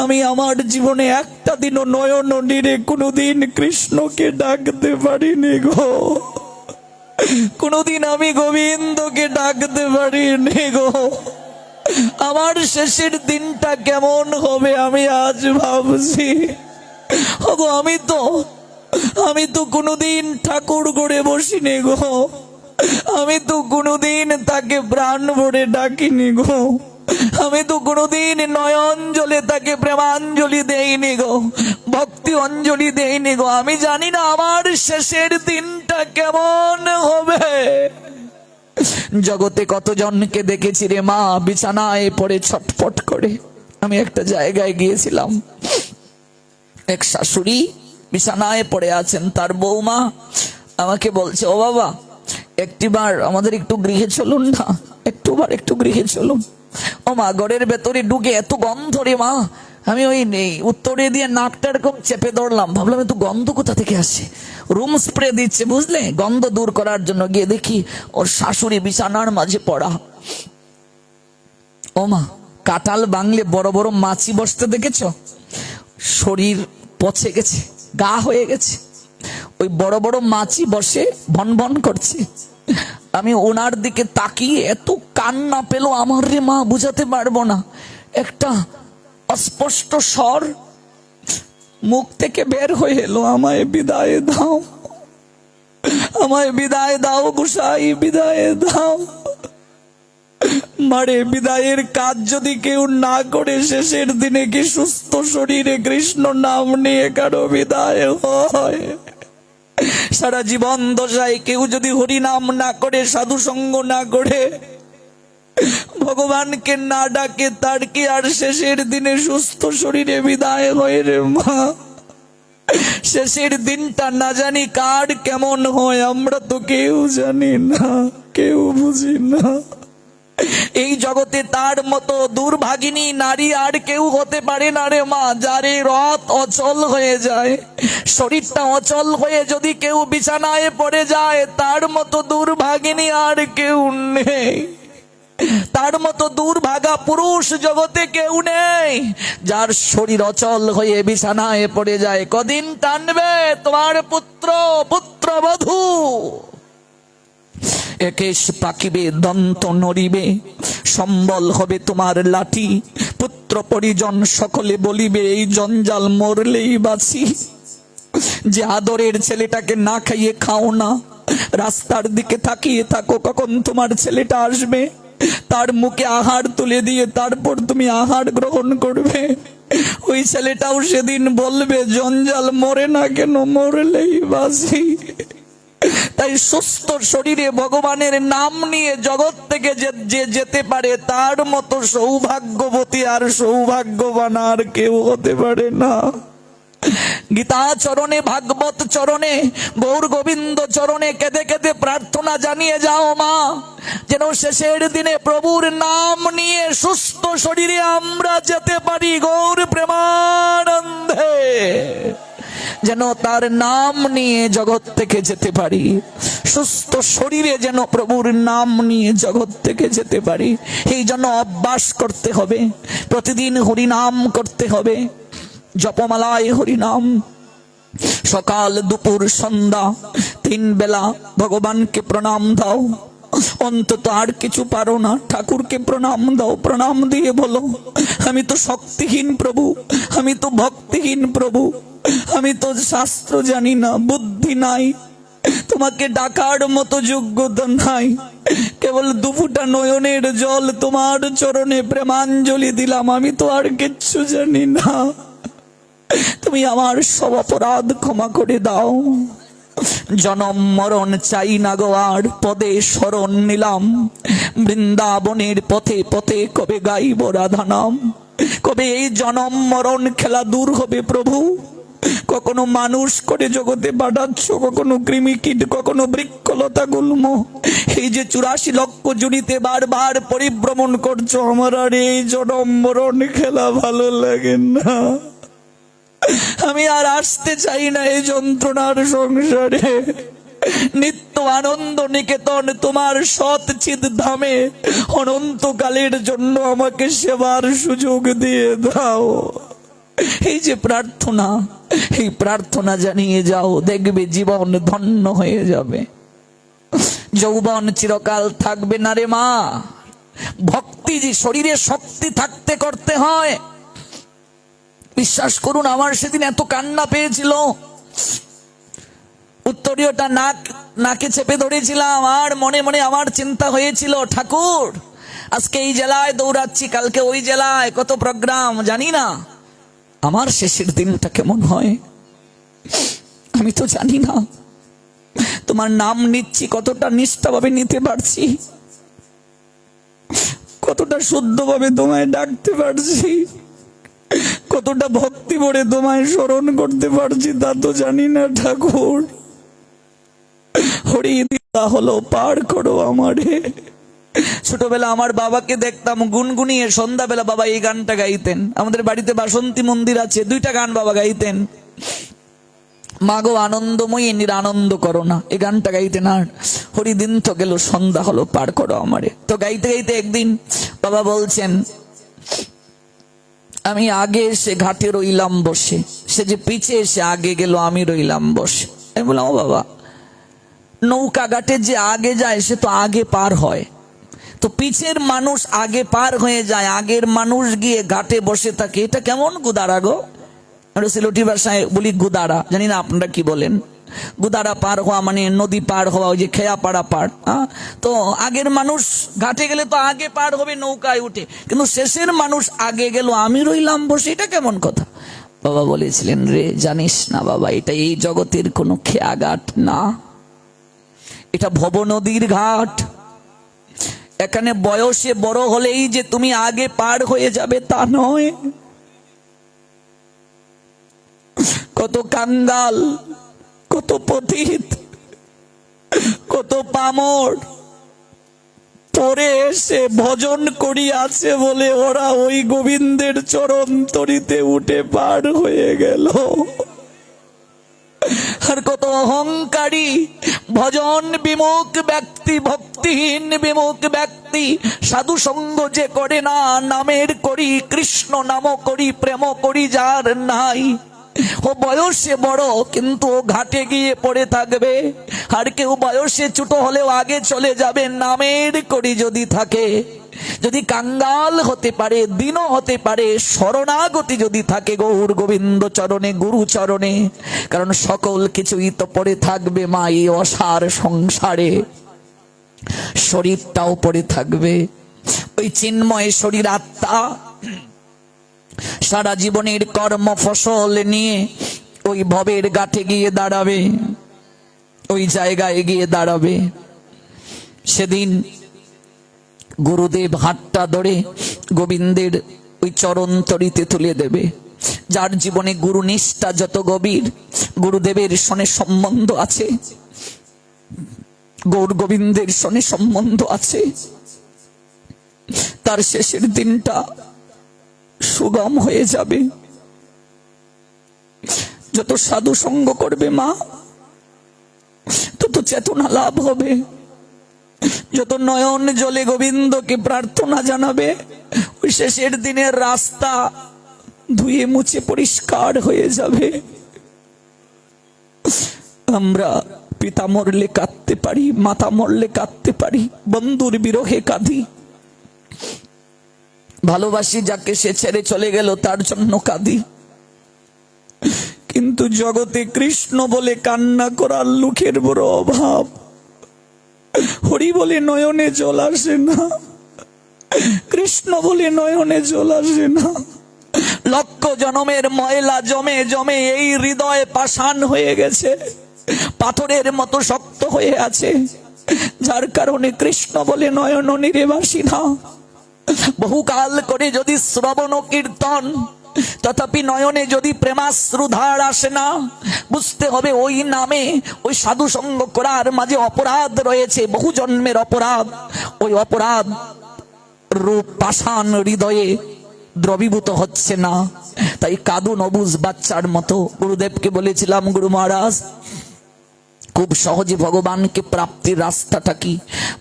আমি আমার জীবনে একটা দিনও নয়ন নীরে কোনোদিন কৃষ্ণকে ডাকতে পারিনি গো, কোনোদিন আমি গোবিন্দকে ডাকতে পারিনি গো। আমার শেষের দিনটা কেমন হবে আমি আজ ভাবছি। ওগো, আমি তো কোনোদিন ঠাকুর গড়ে বসিনি গো, আমি তো কোনোদিন তাকে প্রাণ ভরে ডাকিনি গো, আমি তো কোনোদিন নয়ন জলে তাকে প্রেমাঞ্জলি দেইনি গো, ভক্তি অঞ্জলি দেইনি গো। আমি জানি না আমার শেষের দিনটা কেমন হবে। জগতে কতজনকে দেখেছি রে মা, বিছানায় পড়ে ছটফট করে। আমি একটা জায়গায় গিয়েছিলাম, এক শাশুড়ি বিছানায় পড়ে আছেন, তার বৌমা আমাকে বলছে, ও বাবা, একটিবার আমাদের একটু গৃহে চলুন না, একটু গৃহে চলুন। ও মা, ঘরের ভেতরে ঢুকে এত গন্ধ রে মা, আমি ওই উত্তরে দিয়ে নাকটা এরকম চেপে ধরলাম, ভাবলাম এত গন্ধ কোথা থেকে আসে। রুম স্প্রে দিচ্ছে বুঝলে, গন্ধ দূর করার জন্য। গিয়ে দেখি ওর শাশুড়ি বিছানার মাঝে পড়া। ও মা, কাঁঠাল বাংলে বড় বড় মাছি বসতে দেখেছ? শরীর পচে গেছে, গা হয়ে গেছে, ওই বড় বড় মাছি বসে ভন ভন করছে। আমি ওনার দিকে তাকিয়ে এত কান্না পেল আমার রে মা, বুঝাতে পারবো না। একটা অস্পষ্ট স্বর মুখ থেকে বের হয়ে এলো, আমায় বিদায় দাও, আমায় বিদায় দাও গোসাই, বিদায় দাও। মারে, বিদায়ের কাজ যদি কেউ না করে, শেষের দিনে কি সুস্থ শরীরে কৃষ্ণ নাম নিয়ে কারো বিদায় হয়? সারা জীবন দশায় কেউ যদি হরি নাম না করে, সাধু সঙ্গ না করে, ভগবানকে না ডাকে, তার কি আর শেষের দিনে সুস্থ শরীরে বিদায় হয় রে মা? শেষের দিনটা না জানি কার কেমন হয়, আমরা তো কেউ জানি না, কেউ বুঝি না। এই জগতে তার মতো দুর্ভাগিনী নারী আর কেউ হতে পারে না রে মা, যার এই রথ অচল হয়ে যায়, শরীরটা অচল হয়ে যদি কেউ বিছানায় পড়ে যায়, তার মতো দুর্ভাগিনী আর কেউ নেই, তার মতো দুর্ভাগা পুরুষ জগতে কেউ নেই। যার শরীর অচল হয়ে বিছানায় পড়ে যায়, কদিন টানবে তোমার পুত্র পুত্রবধূ? একেশ পাকিবে, দন্ত নড়িবে, সম্বল হবে তোমার লাঠি, পুত্র পরিজন সকলে বলিবে, এই জঞ্জাল মরলেই বাঁচি। যে আদরের ছেলেটাকে না খাইয়ে খাও না, রাস্তার দিকে তাকিয়ে থাকো কখন তোমার ছেলেটা আসবে, তার মুখে আহার তুলে দিয়ে তারপর তুমি আহার গ্রহণ করবে। ওই ছেলেটাও সেদিন বলবে, জঞ্জাল মরে না কেন, মরলেই বাঁচি। তাই সুস্থ শরীরে ভগবানের নাম নিয়ে জগৎ থেকে যে যেতে পারে তার মতো সৌভাগ্যবতী আর সৌভাগ্যবান আর কেউ হতে পারে না। গীতা চরণে, ভাগবত চরণে, গৌর গোবিন্দ চরণে কেঁদে কেঁদে প্রার্থনা জানিয়ে যাও মা, যেন শেষের দিনে প্রভুর নাম নিয়ে সুস্থ শরীরে আমরা যেতে পারি গৌর প্রেমানন্দে, যেন তার নাম নিয়ে জগৎ থেকে যেতে পারি, সুস্থ শরীরে যেন প্রভুর নাম নিয়ে জগৎ থেকে যেতে পারি। এই জন্য অভ্যাস করতে হবে, প্রতিদিন হরিনাম করতে হবে, জপমালায় হরিনাম, সকাল দুপুর সন্ধ্যা 3 বেলা ভগবানকে প্রণাম দাও। অন্তত আর কিছু পারো না, ঠাকুরকে প্রণাম দাও, প্রণাম দিয়ে বলো আমি তো শক্তিহীন প্রভু, আমি তো ভক্তিহীন প্রভু, আমি তো শাস্ত্র জানি না, বুদ্ধি নাই, তোমাকে ডাকার মতো যোগ্যতা নাই, কেবল দুফুটা নয়নের জল তোমার চরণে প্রেমাঞ্জলি দিলাম, আমি তো আর কিচ্ছু জানি না, তুমি আমার সব অপরাধ ক্ষমা করে দাও। জনম মরণ চাই না গো আর, পদে শরণ নিলাম, বৃন্দাবনের পথে পথে কবে গাইব রাধা নাম। কবে এই জনম মরণ খেলা দূর হবে প্রভু? কখনো মানুষ করে জগতে পাঠাচ্ছ, কখনো কৃমিকীট, কখনো বৃক্ষলতা গুল্ম, এই যে 84 লক্ষ জুড়িতে বারবার পরিভ্রমণ করছো, আমার আর এই জনম মরণ খেলা ভালো লাগে না, আমি আর আসতে চাই না এই যন্ত্রণার সংসারে। নিত্য আনন্দ নিকেতন তোমার সৎ চিৎ ধামে অনন্তকালের জন্য আমাকে সেবার সুযোগ দিয়ে দাও। এই যে প্রার্থনা, এই প্রার্থনা জানিয়ে যাও, দেখবে জীবন ধন্য হয়ে যাবে। যৌবন চিরকাল থাকবে না রে মা, ভক্তি যে শরীরে শক্তি থাকতে করতে হয়। বিশ্বাস করুন, আমার সেদিন এত কান্না পেয়েছিল, উত্তরীয়টা নাকে চেপে ধরেছিলাম, আর মনে মনে আমার চিন্তা হয়েছিল, ঠাকুর আজকে এই জেলায় দৌড়াচ্ছি, কালকে ওই জেলায়, কত প্রোগ্রাম, জানি না আমার শেষের দিনটা কেমন হয়, আমি তো জানি না। তোমার নাম নিচ্ছি, কতটা নিষ্ঠাভাবে নিতে পারছি, কতটা শুদ্ধভাবে তোমায় ডাকতে পারছি, কতটা ভক্তি ভরে তোমায় স্মরণ করতে পারছি তা তো জানি না ঠাকুর। হরি দিদা হলো পার করো আমারে। ছোটবেলা আমার বাবাকে দেখতাম গুনগুনিয়ে সন্ধ্যাবেলা বাবা এই গানটা গাইতেন। আমাদের বাড়িতে বাসন্তী মন্দির আছে, 2টা গান বাবা গাইতেন, মাগো আনন্দময়ী নিরানন্দ করো না, এই গানটা গাইতেন। আর হরি দিন তো গেল, সন্ধ্যা হলো পার করো আমারে। তো গাইতে গাইতে একদিন বাবা বলছেন, আমি আগে এসে ঘাটে রইলাম বসে, সে যে পিছে এসে আগে গেল, আমি রইলাম বসে। আমি বললাম, ও বাবা, নৌকা ঘাটে যে আগে যায় সে তো আগে পার হয়, তো পিছের মানুষ আগে পার হয়ে যায়, আগের মানুষ গিয়ে ঘাটে বসে থাকে, এটা কেমন গুদারা গো? আমরা সিলেটি ভাষায় বলি গুদারা, জানি না আপনারা কি বলেন। গুদারা পার হওয়া মানে নদী পার হওয়া, ওই যে খেয়াপাড়া পার। তো আগের মানুষ ঘাটে গেলে তো আগে পার হবে নৌকায় উঠে, কিন্তু শেষের মানুষ আগে গেল, আমি রইলাম বসে, এটা কেমন কথা? বাবা বলেছিলেন, রে জানিস না বাবা, এটা এই জগতের কোনো খেয়া ঘাট না, এটা ভব নদীর ঘাট। এখানে বয়সে বড় হলেই যে তুমি আগে পার হয়ে যাবে তা নয়। কত কাঙ্গাল, কত পতিত, কত পামর পরে এসে ভজন করিয়াছে বলে ওরা ওই গোবিন্দের চরণ তরিতে উঠে পার হয়ে গেল। আর কত অহংকারী ভজন বিমুখ ব্যক্তি, ভক্তিহীন বিমুখ ব্যক্তি, সাধু সঙ্গ যে করে না, নামের করি, কৃষ্ণ নাম করি, প্রেম করি যার নাই, ও বয়সে বড় কিন্তু ও ঘাটে গিয়ে পড়ে থাকবে। আর কেউ বয়সে ছোট হলেও আগে চলে যাবে, নামের করি যদি থাকে, যদি কাঙ্গাল হতে পারে, দীন হতে পারে, শরণাগতি যদি থাকে গৌর গোবিন্দ চরণে, গুরু চরণে, কারণ সকল কিছুই তো পড়ে থাকবে মা এই অসার সংসারে, শরীরটাও পড়ে থাকবে। ওই চিন্ময় শরীর আত্মা সারা জীবনের কর্ম ফসল নিয়ে ওই ভবের ঘাটে গিয়ে দাঁড়াবে। ওই জায়গায় গিয়ে দাঁড়াবে। সেদিন গুরুদেব হাতটা ধরে গোবিন্দের ওই চরণ তরিতে তুলে দেবে। যার জীবনে গুরু নিষ্ঠা যত গভীর, গুরুদেবের সনে সম্বন্ধ আছে, গৌর গোবিন্দের সনে সম্বন্ধ আছে, তার শেষের দিনটা সুগম হয়ে যাবে। যত সাধু সঙ্গ করবে মা, তত চেতনা লাভ হবে। যত নয়ন জলে গোবিন্দকে প্রার্থনা জানাবে, ওই শেষের দিনের রাস্তা ধুয়ে মুছে পরিষ্কার হয়ে যাবে। আমরা পিতা মরলে কাঁদতে পারি, মাতা মরলে কাঁদতে পারি, বন্ধুর বিরহে কাঁদি, ভালোবাসি যাকে সে ছেড়ে চলে গেল তার জন্য কাঁদি। কিন্তু জগতে কৃষ্ণ বলে কান্না করার লোকের বড় অভাব। হরি বলে নয়নে জল আসে না, কৃষ্ণ বলে নয়নে জল আসে না। লক্ষ জনমের ময়লা জমে জমে এই হৃদয় পাষাণ হয়ে গেছে, পাথরের মতো শক্ত হয়ে আছে, যার কারণে কৃষ্ণ বলে নয়ন নীরে বাসি না। বহুকাল করে যদি শ্রবণ কীর্তন, তথাপি নয়নে যদি প্রেমাশ্রুধার আসে না, বুঝতে হবে ওই নামে, ওই সাধু সঙ্গ করার মাঝে অপরাধ রয়েছে, বহু জন্মের অপরাধ। ওই অপরাধ রূপ পাষাণ হৃদয়ে দ্রবীভূত হচ্ছে না। তাই কাঁদুন অবুঝ বাচ্চার মতো। গুরুদেবকে বলেছিলাম, গুরু মহারাজ খুব সহজে ভগবানকে প্রাপ্তির রাস্তাটা কি,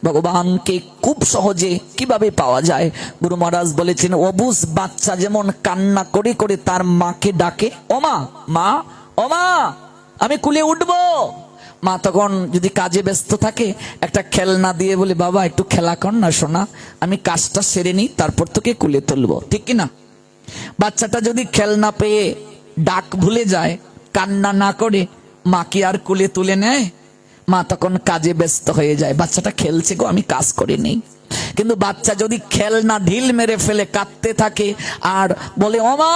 ভগবানকে খুব সহজে কিভাবে পাওয়া যায়? গুরু মহারাজ বলেছেন, অবুঝ বাচ্চা যেমন কান্না করে করে তার মাকে ডাকে, ওমা মা, ওমা আমি কুলে উঠবো। মা তখন যদি কাজে ব্যস্ত থাকে একটা খেলনা দিয়ে বলে, বাবা একটু খেলা কর না সোনা, আমি কাজটা সেরে নিই, তারপর তোকে কুলে তুলবো, ঠিক কিনা? বাচ্চাটা যদি খেলনা পেয়ে ডাক ভুলে যায়, কান্না না করে, মা কি আর কুলে তুলে নেয়? মা তখন কাজে ব্যস্ত হয়ে যায়, বাচ্চাটা খেলছে গো, আমি কাজ করে নেই। কিন্তু বাচ্চা যদি খেলনা ঢিল মেরে ফেলে কাঁদতে থাকে আর বলে, ও মা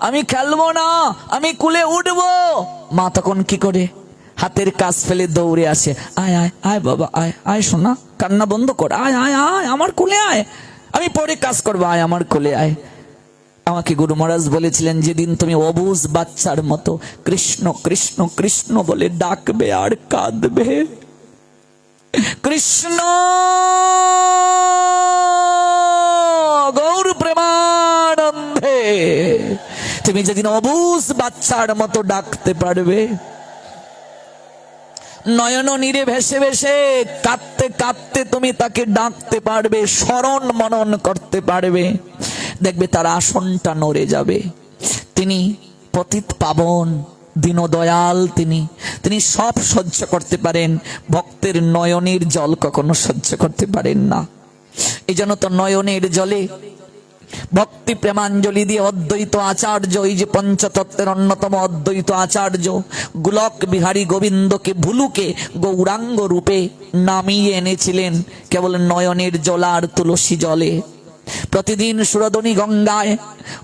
আমি খেলবো না, আমি কুলে উঠবো, মা তখন কি করে? হাতের কাজ ফেলে দৌড়ে আসে, আয় আয় আয় বাবা, আয় আয় সোনা, কান্না বন্ধ কর, আয় আয় আয় আমার কোলে আয়, আমি পরে কাজ করবো, আয় আমার কোলে আয়। আমাকে গুরু মহারাজ বলেছিলেন, যেদিন তুমি অবুঝ বাচ্চার মতো কৃষ্ণ কৃষ্ণ কৃষ্ণ বলে ডাকবে আর কাঁদবে, কৃষ্ণ গৌর প্রেমানন্দে, তুমি যেদিন অবুঝ বাচ্চার মতো ডাকতে পারবে, নয়ন নীরে ভেসে ভেসে কাঁদতে কাঁদতে তুমি তাকে ডাকতে পারবে, স্মরণ মনন করতে পারবে, দেখবে তার আসনটা নড়ে যাবে। তিনি পতিত পাবন দীনদয়াল, তিনি সব সহ্য করতে পারেন, ভক্তের নয়নের জল কখনো সহ্য করতে পারেন না। এই জন্য তো নয়নের জলে ভক্তি প্রেমাঞ্জলি দিয়ে অদ্বৈত আচার্য, এই যে পঞ্চতত্ত্বের অন্যতম অদ্বৈত আচার্য গোলক বিহারী গোবিন্দকে ভুলুকে গৌরাঙ্গ রূপে নামিয়ে এনেছিলেন কেবল নয়নের জল আর তুলসী জলে। প্রতিদিন সুরধনী গঙ্গায়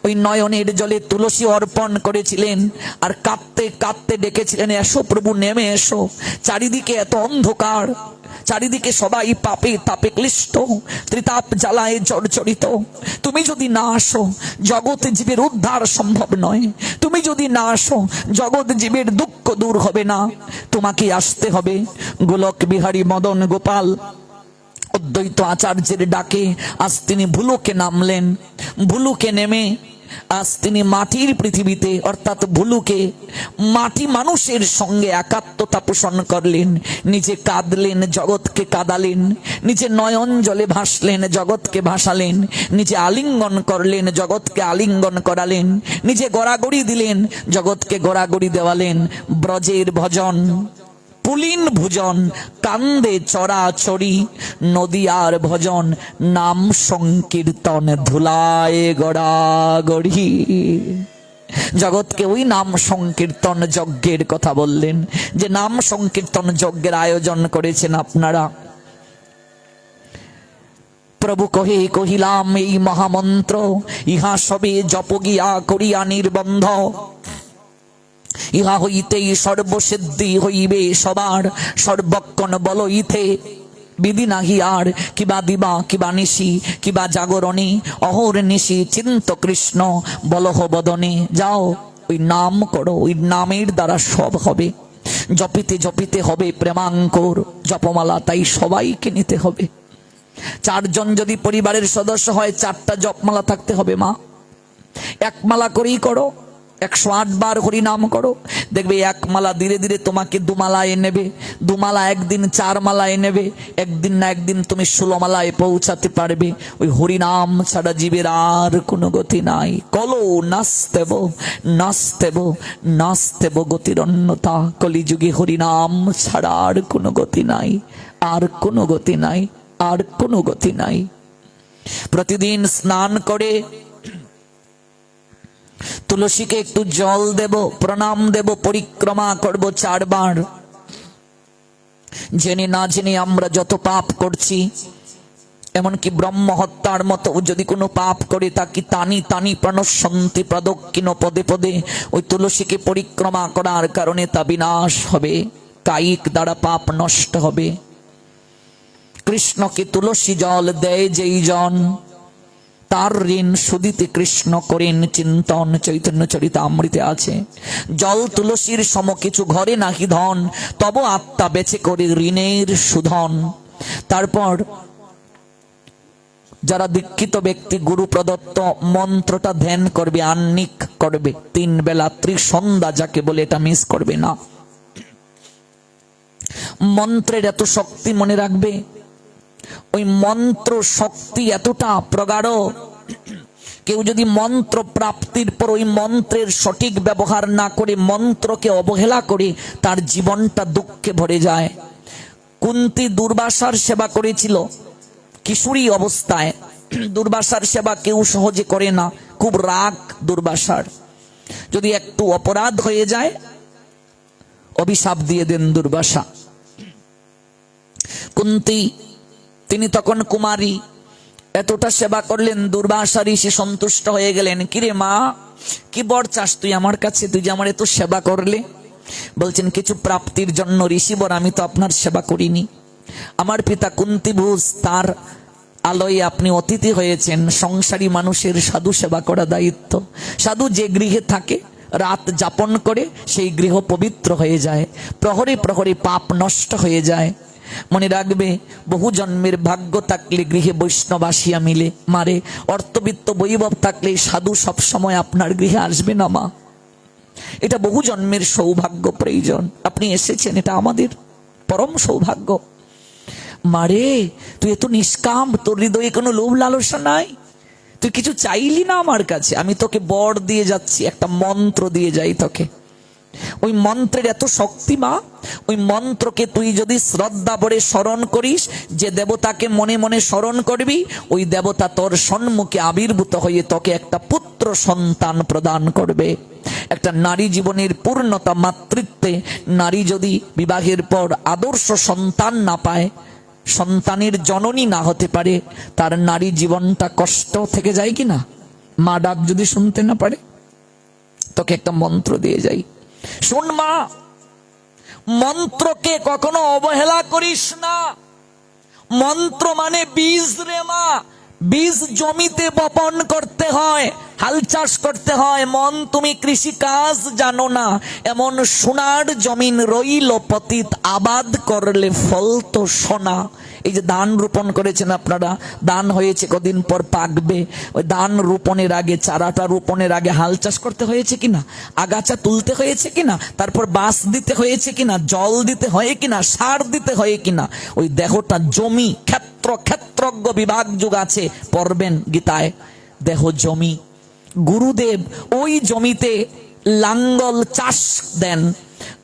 ওই নয়নের জলে তুলসী অর্পণ করেছিলেন, আর কাঁদতে কাঁদতে ডেকেছিলেন, এসো প্রভু নেমে এসো, চারিদিকে এত অন্ধকার, চারিদিকে সবাই পাপে তাপে ক্লিষ্ট, ত্রিতাপ জ্বালায় জর্জরিত, তুমি যদি না আসো জগৎ জীবের উদ্ধার সম্ভব নয়, তুমি যদি না আসো জগৎ জীবের দুঃখ দূর হবে না, তোমাকে আসতে হবে। গোলক বিহারী মদন গোপাল অদ্বৈত আচার্যের ডাকে আজ তিনি ভুলুকে নামলেন। ভুলুকে নেমে আজ তিনি মাটির পৃথিবীতে অর্থাৎ ভুলুকে মাটি মানুষের সঙ্গে একাত্মতা পোষণ করলেন, নিজে কাঁদলেন, জগৎকে কাঁদালেন, নিজে নয়ন জলে ভাসলেন, জগৎকে ভাসালেন, নিজে আলিঙ্গন করলেন, জগৎকে আলিঙ্গন করালেন, নিজে গড়াগড়ি দিলেন, জগৎকে গড়াগড়ি দেওয়ালেন। ব্রজের ভজন পুলিন ভুজন, কান্দে চড়াচড়ি, নদিয়ার ভজন, নাম সংকীর্তন, ধুলায় গড়াগড়ি। জগৎকে ওই নাম সংকীর্তন যজ্ঞের কথা বললেন, যে নাম সংকীর্তন যজ্ঞের আয়োজন করেছেন আপনারা। প্রভু কহে কহিলাম এই মহামন্ত্র, ইহা সবে জপ গিয়া করিয়া নির্বন্ধ, ইহা হইতেই সর্বসিদ্ধি হইবে সবার, সর্বক্ষণ বল ইথে বিধি নাহি আর। কিবা দিবা কিবা নিশি কিবা জাগরণে, অহর নিশি চিন্ত কৃষ্ণ বলহ বদনে। যাও ওই নাম করো, ওই নামের দ্বারা সব হবে। জপিতে জপিতে হবে প্রেমাঙ্কুর, জপমালা তাই সবাইকে নিতে হবে। 4 জন যদি পরিবারের সদস্য হয় 4টা জপমালা থাকতে হবে মা। 1 মালা করেই করো, 108 বার হরি নাম করো, দেখবে 1 মালা ধীরে ধীরে তোমাকে 2 মালায় নেবে, 2 মালা একদিন 4 মালায় নেবে, একদিন না একদিন তুমি 16 মালায় পৌঁছাতে পারবে। ওই হরি নাম ছাড়া জীবের আর কোনো গতি নাই। কলো নাস্তেব নাস্তেব নাস্তেব গতির অন্যতা, কলিযুগে হরি নাম ছাড়া আর কোনো গতি নাই, আর কোনো গতি নাই, আর কোনো গতি নাই। প্রতিদিন স্নান করে তুলসীকে একটু জল দেব, প্রণাম দেব, পরিক্রমা করব 4 বার। জেনে না জেনে আমরা যত পাপ করছি, এমনকি ব্রহ্ম হত্যার মতো যদি কোনো পাপ করে তাকে তানি তানি প্রণশ্যন্তি প্রদক্ষিণ পদে পদে, ওই তুলসীকে পরিক্রমা করার কারণে তা বিনাশ হবে, কায়িক দ্বারা পাপ নষ্ট হবে। কৃষ্ণকে তুলসী জল দেয় যেই জন, তার ঋণ সুদিতে কৃষ্ণ করেন চিন্তন, চৈতন্য চরিতামৃতে আছে। জল তুলসীর সম কিছু ঘরে নাহি ধন, তব আত্মা বেচে করে ঋণের সুধন। তারপর যারা দীক্ষিত ব্যক্তি গুরু প্রদত্ত মন্ত্রটা ধ্যান করবে, আহ্নিক করবে 3 বেলা, ত্রিসন্ধ্যা যাকে বলে, এটা মিস করবে না। মন্ত্রের এত শক্তি মনে রাখবে, ওই মন্ত্র শক্তি এতটা প্রগাঢ়, কেউ যদি মন্ত্র প্রাপ্তির পর ওই মন্ত্রের সঠিক ব্যবহার না করে মন্ত্রকে অবহেলা করে, তার জীবনটা দুঃখে ভরে যায়। কুন্তী দুর্বাসার সেবা করেছিল কিশোরী অবস্থায়। দুর্বাসার সেবা কেউ সহজে করে না, খুব রাগ দুর্বাসার। যদি একটু অপরাধ হয়ে যায় অভিশাপ দিয়ে দেন দুর্বাসা। কুন্তী তিনি তখন কুমারী, এতটা সেবা করলেন, দুর্বাসা ঋষি সন্তুষ্ট হয়ে গেলেন। কিরে মা, কি বর চাস তুই আমার কাছে, তুই যে আমার এত সেবা করলে? বলছেন কিছু প্রাপ্তির জন্য ঋষি বর, আমি তো আপনার সেবা করিনি। আমার পিতা কুন্তিভূষ, তার আলোয় আপনি অতিথি হয়েছেন। সংসারী মানুষের সাধু সেবা করা দায়িত্ব। সাধু যে গৃহে থাকে, রাত যাপন করে, সেই গৃহ পবিত্র হয়ে যায়, প্রহরে প্রহরে পাপ নষ্ট হয়ে যায়। মনে রাখবে, বহু জন্মের ভাগ্য থাকলে গৃহে বৈষ্ণব আসিয়া মিলে মারে, অর্থবিত্ত বৈভব থাকলে সাধু সব সময় আপনার গৃহে আসবে না মা। এটা বহু জন্মের সৌভাগ্য প্রয়োজন, আপনি এসেছেন, এটা আমাদের পরম সৌভাগ্য। মারে, তুই এত নিষ্কাম, তোর হৃদয়ে কোনো লোভ লালসা নাই, তুই কিছু চাইলি না আমার কাছে, আমি তোকে বর দিয়ে যাচ্ছি, একটা মন্ত্র দিয়ে যাই তোকে। ওই মন্ত্রের এত শক্তি মা, ওই মন্ত্রকে তুই যদি শ্রদ্ধা ভরে স্মরণ করিস, যে দেবতাকে মনে মনে স্মরণ করবি, ওই দেবতা তোর সম্মুখে আবির্ভূত হয়ে তোকে একটা পুত্র সন্তান প্রদান করবে। একটা নারী জীবনের পূর্ণতা মাতৃত্বে, নারী যদি বিবাহের পর আদর্শ সন্তান না পায়, সন্তানের জননী না হতে পারে, তার নারী জীবনটা কষ্ট থেকে যায় কিনা। মা ডাক যদি শুনতে না পারে, তোকে একটা মন্ত্র দিয়ে যাই, শুন মা, মন্ত্রকে কখনো অবহেলা করিস না। মন্ত্র মানে বীজ রে মা, বীজ জমিতে বপন করতে হয়, হাল চাষ করতে হয়। মন, তুমি কৃষি কাজ জানো না, এমন সোনার জমিন রইল পতিত, আবাদ করলে ফল তো সোনা। এই যে ধান রোপণ করেছেন আপনারা, ধান হয়েছে, কদিন পর পাকবে। ওই ধান রোপণের আগে, চারাটা রোপণের আগে হাল চাষ করতে হয়েছে কিনা, আগাছা তুলতে হয়েছে কিনা, তারপর বাঁশ দিতে হয়েছে কিনা, জল দিতে হয় কিনা, সার দিতে হয় কিনা। ওই দেহটা জমি, ক্ষেত্র, ক্ষেত্রজ্ঞ বিভাগ যুগ আছে, পড়বেন গীতায়। দেহ জমি, গুরুদেব ওই জমিতে লাঙ্গল চাষ দেন,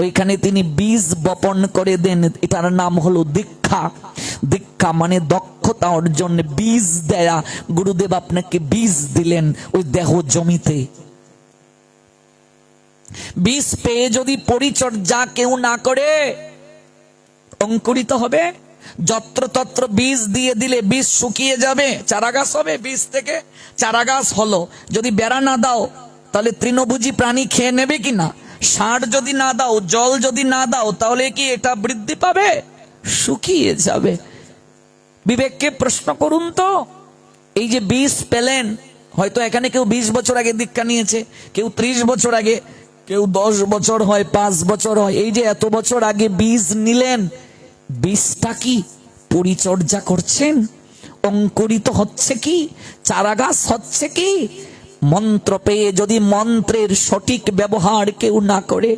ওইখানে তিনি বীজ বপন করে দেন। এটার নাম হলো দীক্ষা। দীক্ষা মানে দক্ষতা অর্জন, বীজ দেয়া। গুরুদেব আপনাকে বীজ দিলেন ওই দেহ জমিতে। বীজ পেয়ে যদি পরিচর্যা কেউ না করে, অঙ্কুরিত হবে? যত্রতত্র বীজ দিয়ে দিলে বীজ শুকিয়ে যাবে, চারা গাছ হবে। বীজ থেকে চারা গাছ হলো, যদি বেড়া না দাও তাহলে তৃণভোজী প্রাণী খেয়ে নেবে কিনা। সার যদি না দাও, জল যদি না দাও, তাহলে কি এটা বৃদ্ধি পাবে? শুকিয়ে যাবে। বিবেককে প্রশ্ন করুন তো, এই যে বীজ পেলেন, হয়তো এখানে কেউ 20 বছর আগে দীক্ষা নিয়েছে, কেউ 30 বছর আগে, কেউ 10 বছর হয়, 5 বছর হয়। এই যে এত বছর আগে বীজ নিলেন, বীজটা কি পরিচর্যা করছেন? অঙ্কুরিত হচ্ছে কি? চারাগাছ হচ্ছে কি? মন্ত্র পেয়ে যদি মন্ত্রের সঠিক ব্যবহার কেউ না করে,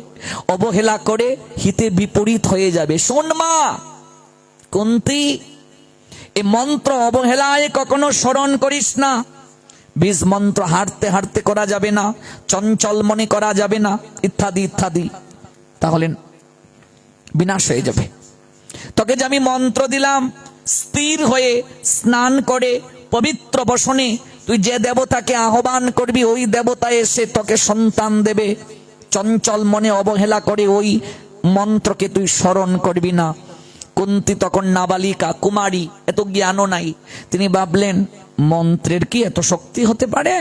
অবহেলা করে, হিতে বিপরীত হয়ে যাবে। শোন মা কুন্তী, এই মন্ত্র অবহেলায় কখনো স্মরণ করিস না। বীজ মন্ত্র হাঁটতে হাঁটতে করা যাবে না, চঞ্চল মনে করা যাবে না, ইত্যাদি ইত্যাদি, তাহলে বিনাশ হয়ে যাবে। তোকে যে আমি মন্ত্র দিলাম, স্থির হয়ে স্নান করে পবিত্র বসনে তুই যে দেবতাকে আহ্বান করবি, ওই দেবতা এসে তোকে সন্তান দেবে। চঞ্চল মনে অবহেলা করে ওই মন্ত্রকে তুই স্মরণ করবি না। কুন্তী তখন নাবালিকা, কুমারী, এত জ্ঞানও নাই। তিনি ভাবলেন, মন্ত্রের কি এত শক্তি হতে পারে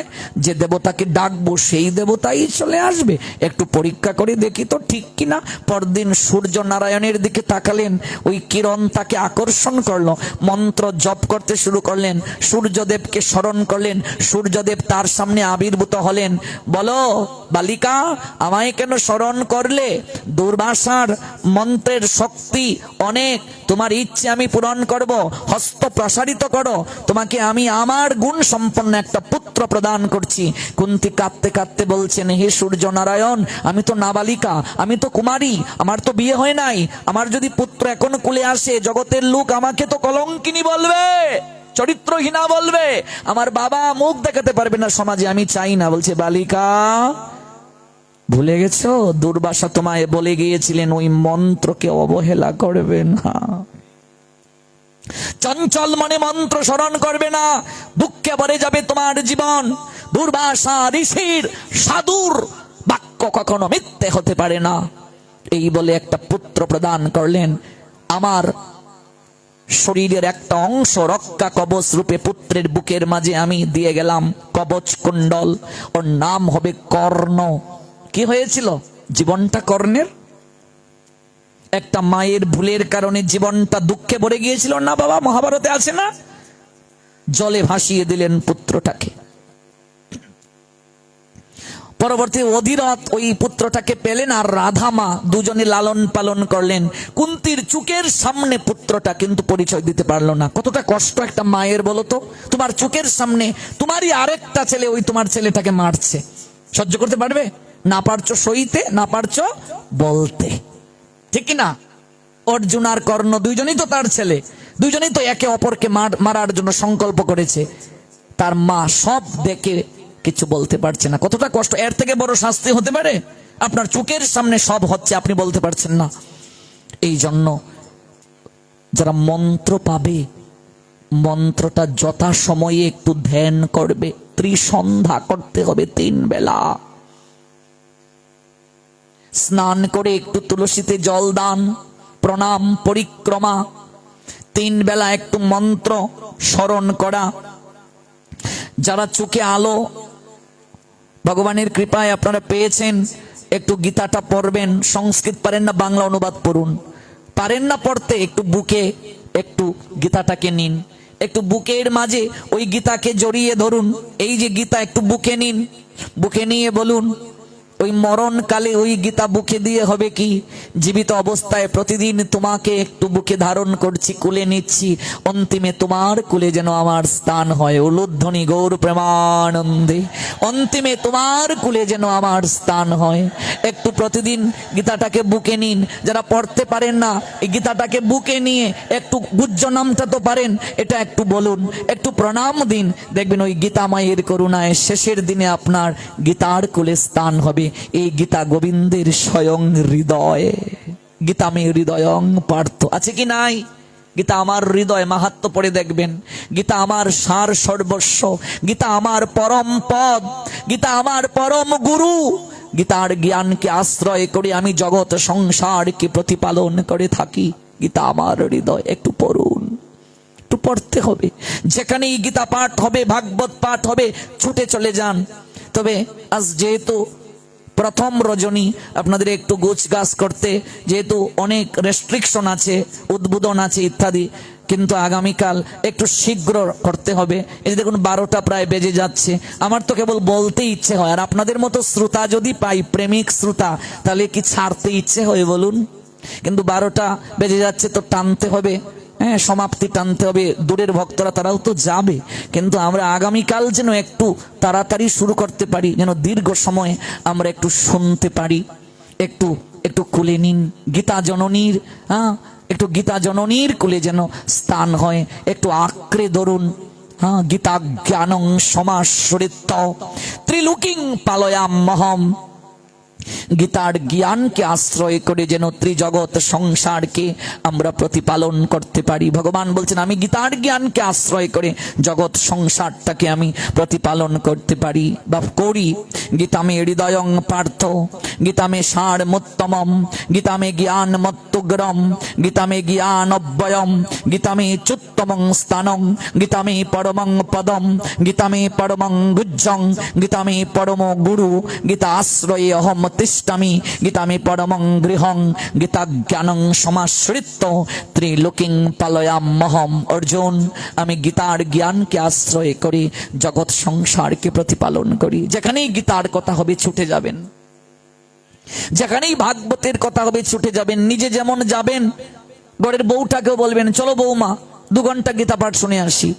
যে দেবতাকে ডাকবো সেই দেবতাই চলে আসবে? একটু পরীক্ষা করে দেখি তো ঠিক কিনা। পরদিন সূর্য নারায়ণের দিকে তাকালেন, ওই কিরণ তাকে আকর্ষণ করলো। মন্ত্র জপ করতে শুরু করলেন, সূর্যদেবকে স্মরণ করলেন। সূর্যদেব তার সামনে আবির্ভূত হলেন। বলো বালিকা, আমায় কেন স্মরণ করলে? দুর্বাসার মন্ত্রের শক্তি অনেক, তোমার ইচ্ছে আমি পূরণ করব। হস্ত প্রসারিত করো, তোমাকে আমি আমার গুণ সম্পন্ন একটা পুত্র প্রদান করছি। কুন্তী কাঁদতে কাঁদতে বলছেন, হে সূর্য নারায়ণ, আমি তো নাবালিকা, আমি তো কুমারী, আমার তো বিয়ে হয় নাই। আমার যদি পুত্র এখন কুলে আসে, জগতের লোক আমাকে তো কলঙ্কিনী বলবে, চরিত্রহীনা বলবে, আমার বাবা মুখ দেখাতে পারবে না সমাজে, আমি চাই না। বলছে, বালিকা ভুলে গেছো, দুর্বাসা তোমায় বলে গিয়েছিলেন ওই মন্ত্রকে অবহেলা করবে না, চঞ্চল মনে মন্ত্র স্মরণ করবে না, দুঃখে ভরে যাবে তোমার জীবন। দুর্বাসা ঋষির সাধুর বাক্য কখনো মিথ্যে হতে পারে না। এই বলে একটা পুত্র প্রদান করলেন। আমার শরীরের একটা অংশ রক্ষা কবচ রূপে পুত্রের বুকের মাঝে আমি দিয়ে গেলাম, কবচ কুণ্ডল, ওর নাম হবে কর্ণ। কি হয়েছিল? জীবনটা কর্ণের। একটা মায়ের ভুলের কারণে জীবনটা দুঃখে ভরে গিয়েছিল না বাবা, মহাভারতে আছে না? জলে ভাসিয়ে দিলেন পুত্রটাকে। পরবর্তী অধিরথ ওই পুত্রটাকে পেলেন, আর রাধা মা দুজনে লালন পালন করলেন। কুন্তীর চোখের সামনে পুত্রটা কিন্তু পরিচয় দিতে পারলো না। কতটা কষ্ট একটা মায়ের বলো তো, তোমার চোখের সামনে তোমারই আরেকটা ছেলে ওই তোমার ছেলেটাকে মারছে, সহ্য করতে পারবে? না পারছো সইতে, না পারছো বলতে, ঠিক না? অর্জুন আর কর্ণ দুইজনই তো তার ছেলে, দুইজনই তো একে অপরকে মারার জন্য সংকল্প করেছে। তার মা সব দেখে কিছু বলতে পারছে না। কতটা কষ্ট! এর থেকে বড় শাস্তি হতে পারে? আপনার চোখের সামনে সব হচ্ছে, আপনি বলতে পারছেন না। এই জন্য যারা মন্ত্র পাবে, মন্ত্রটা যথা সময়ে একটু ধ্যান করবে। ত্রিসন্ধ্যা করতে হবে, 3 বেলা। স্নান করে একটু তুলসীতে জল দান, প্রণাম, পরিক্রমা, 3 বেলা একটু মন্ত্র স্মরণ করা। যারা চোখে আলো ভগবানের কৃপায় আপনারা পেয়েছেন, একটু গীতাটা পড়বেন। সংস্কৃত পারেন না, বাংলা অনুবাদ পড়ুন। পারেন না পড়তে, একটু বুকে একটু গীতাটাকে নিন, একটু বুকের মাঝে ওই গীতাকে জড়িয়ে ধরুন। এই যে গীতা, একটু বুকে নিন, বুকে নিয়ে বলুন, ওই মরণকালে ওই গীতা বুকে দিয়ে হবে কি, জীবিত অবস্থায় প্রতিদিন তোমাকে একটু বুকে ধারণ করছি, কুলে নিচ্ছি, অন্তিমে তোমার কুলে যেন আমার স্থান হয়। উলুধ্বনি গৌর প্রেমানন্দে, অন্তিমে তোমার কুলে যেন আমার স্থান হয়। একটু প্রতিদিন গীতাটাকে বুকে নিন। যারা পড়তে পারেন না, এই গীতাটাকে বুকে নিয়ে একটু গুজ্জ নামটা তো পারেন, এটা একটু বলুন, একটু প্রণাম দিন। দেখবেন ওই গীতা মায়ের করুণায় শেষের দিনে আপনার গীতার কুলে স্থান হবে। এই গীতা গোবিন্দের স্বয়ং হৃদয়ে, গীতা মে হৃদয়ং পার্থ, আছে কি নাই? গীতা আমার হৃদয়, মাহাত্ম্য পড়ে দেখবেন। গীতা আমার সার সর্বস্ব, গীতা আমার পরম পদ, গীতা আমার পরম গুরু। গীতার জ্ঞানকে আশ্রয় করে আমি জগৎ সংসারকে প্রতিপালন করে থাকি। গীতা আমার হৃদয়। একটু পড়ুন, একটু পড়তে হবে। যেখানেই গীতা পাঠ হবে, ভাগবত পাঠ হবে, ছুটে চলে যান। তবে আজ যেহেতু প্রথম রজনী আপনাদের একটু গোছগাছ করতে, যেহেতু অনেক রেস্ট্রিকশন আছে, উদ্বোধন আছে ইত্যাদি, কিন্তু আগামীকাল একটু শীঘ্র করতে হবে। এই দেখুন 12টা প্রায় বেজে যাচ্ছে। আমার তো কেবল বলতে ইচ্ছে হয়, আর আপনাদের মতো শ্রোতা যদি পাই, প্রেমিক শ্রোতা, তাহলে কি ছাড়তে ইচ্ছে হয় বলুন? কিন্তু 12টা বেজে যাচ্ছে, তো টানতে হবে। হ্যাঁ, সমাপ্তি টানতে হবে। দূরের ভক্তরা তারাও তো যাবে, কিন্তু আমরা আগামীকাল যেন একটু তাড়াতাড়ি শুরু করতে পারি, যেন দীর্ঘ সময় আমরা একটু শুনতে পারি। একটু একটু কুলে নিন গীতা জননীর, একটু গীতা জননীর কুলে যেন স্থান হয়, একটু আঁকড়ে ধরুন। গীতা জ্ঞানং সমাশ্রিত ত্রিলোকিং পালয়াম্যহম। গীতার জ্ঞানকে আশ্রয় করে যেন ত্রিজগৎ সংসারকে আমরা প্রতিপালন করতে পারি। ভগবান বলছেন, আমি গীতার জ্ঞানকে আশ্রয় করে জগৎ সংসারটাকে আমি প্রতিপালন করতে পারি বা করি। গীতামে হৃদয়ং পার্থ, গীতামে সারমোত্তমম, গীতামে জ্ঞান মত্তুগ্রম, গীতামে জ্ঞান অব্যয়ম, গীতামে চুত্তমং স্থানং, গীতামে পরমং পদম, গীতামে পরমং গুজ্জং, গীতামে পরম গুরু, গীতা আশ্রয়ে অহম তিষ্ঠামি, গীতামে পরমং গৃহং, গীতা জ্ঞানং সমাশ্রিত ত্রিলোকিং পালয়াম্যহম। অর্জুন, আমি গীতার জ্ঞানকে আশ্রয় করি জগৎ সংসারকে প্রতিপালন করি। যেখানেই গীতার কথা হবে ছুটে যাবেন, যেখানেই ভাগবতের কথা হবে ছুটে যাবেন। নিজে যেমন যাবেন, ঘরের বউটাকেও বলবেন, চলো বৌমা 2 ঘন্টা গীতা পাঠ শুনে আসি।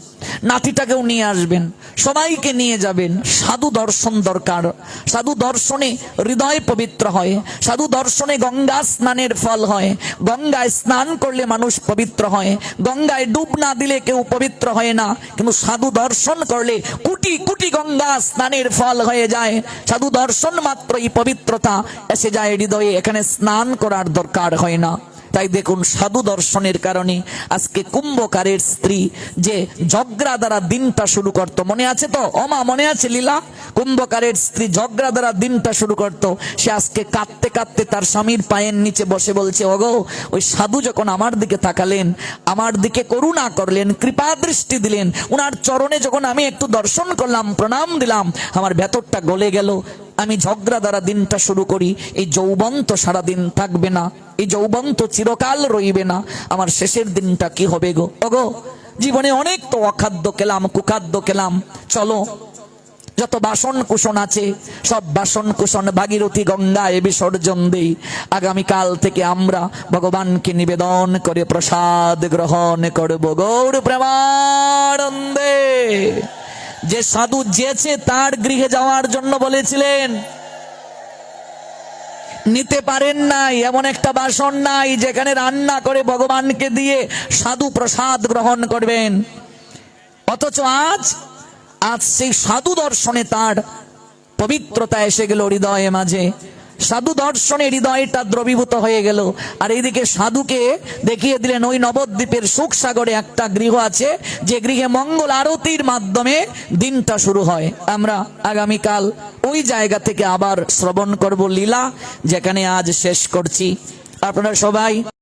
নাতিটাকেও নিয়ে আসবেন, সবাইকে নিয়ে যাবেন। সাধু দর্শন দরকার। সাধু দর্শনে হৃদয় পবিত্র হয়, সাধু দর্শনে গঙ্গা স্নানের ফল হয়। গঙ্গায় স্নান করলে মানুষ পবিত্র হয়, গঙ্গায় ডুব না দিলে কেউ পবিত্র হয় না, কিন্তু সাধু দর্শন করলে কোটি কোটি গঙ্গা স্নানের ফল হয়ে যায়। সাধু দর্শন মাত্রই পবিত্রতা এসে যায় হৃদয়ে, এখানে স্নান করার দরকার হয় না। তাই দেখুন, সাধু দর্শনের কারণে আজকে কুম্ভকারের স্ত্রী যে ঝগড়া দ্বারা দিনটা শুরু করত, মনে আছে তো ওমা, মনে আছে লীলা? কুম্ভকারের স্ত্রী ঝগড়া দ্বারা দিনটা শুরু করত, সে আজকে কাঁদতে কাঁদতে তার স্বামীর পায়ের নিচে বসে বলছে, ওগো, ওই সাধু যখন আমার দিকে তাকালেন, আমার দিকে করুণা করলেন, কৃপা দৃষ্টি দিলেন, উনার চরণে যখন আমি একটু দর্শন করলাম, প্রণাম দিলাম, আমার ভেতরটা গলে গেল। আমি ঝগড়া দ্বারা দিনটা শুরু করি, এই যৌবন তো সারাদিন থাকবে না, এই যৌবন তো চিরকাল রইবে না, আমার শেষের দিনটা কি হবে গো? ওগো, জীবনে অনেক তো অখাদ্য খেলাম, কুখাদ্য খেলাম, চলো যত বাসন কুসন আছে সব বাসন কুসন ভাগীরথী গঙ্গায় বিসর্জন দেই। আগামীকাল থেকে আমরা ভগবানকে নিবেদন করে প্রসাদ গ্রহণ করব গৌর প্রেমানন্দে। যে সাধু যেছে তার গৃহে যাওয়ার জন্য বলেছিলেন, নিতে পারেন নাই, এমন একটা বাসন নাই যেখানে রান্না করে ভগবানকে দিয়ে সাধু প্রসাদ গ্রহণ করবেন। অথচ আজ সেই সাধু দর্শনে তার পবিত্রতা এসে গেল হৃদয়ে মাঝে, সাধু দর্শনে হৃদয়টা দ্রবীভূত হয়ে গেল। আর এইদিকে সাধুকে দেখিয়ে দিলেন ওই নবদ্বীপের সুখসাগরে একটা গৃহ আছে, যে গৃহে মঙ্গল আরতির মাধ্যমে দিনটা শুরু হয়। আমরা আগামীকাল ওই জায়গা থেকে আবার শ্রবণ করব লীলা, যেখানে আজ শেষ করছি। আপনারা সবাই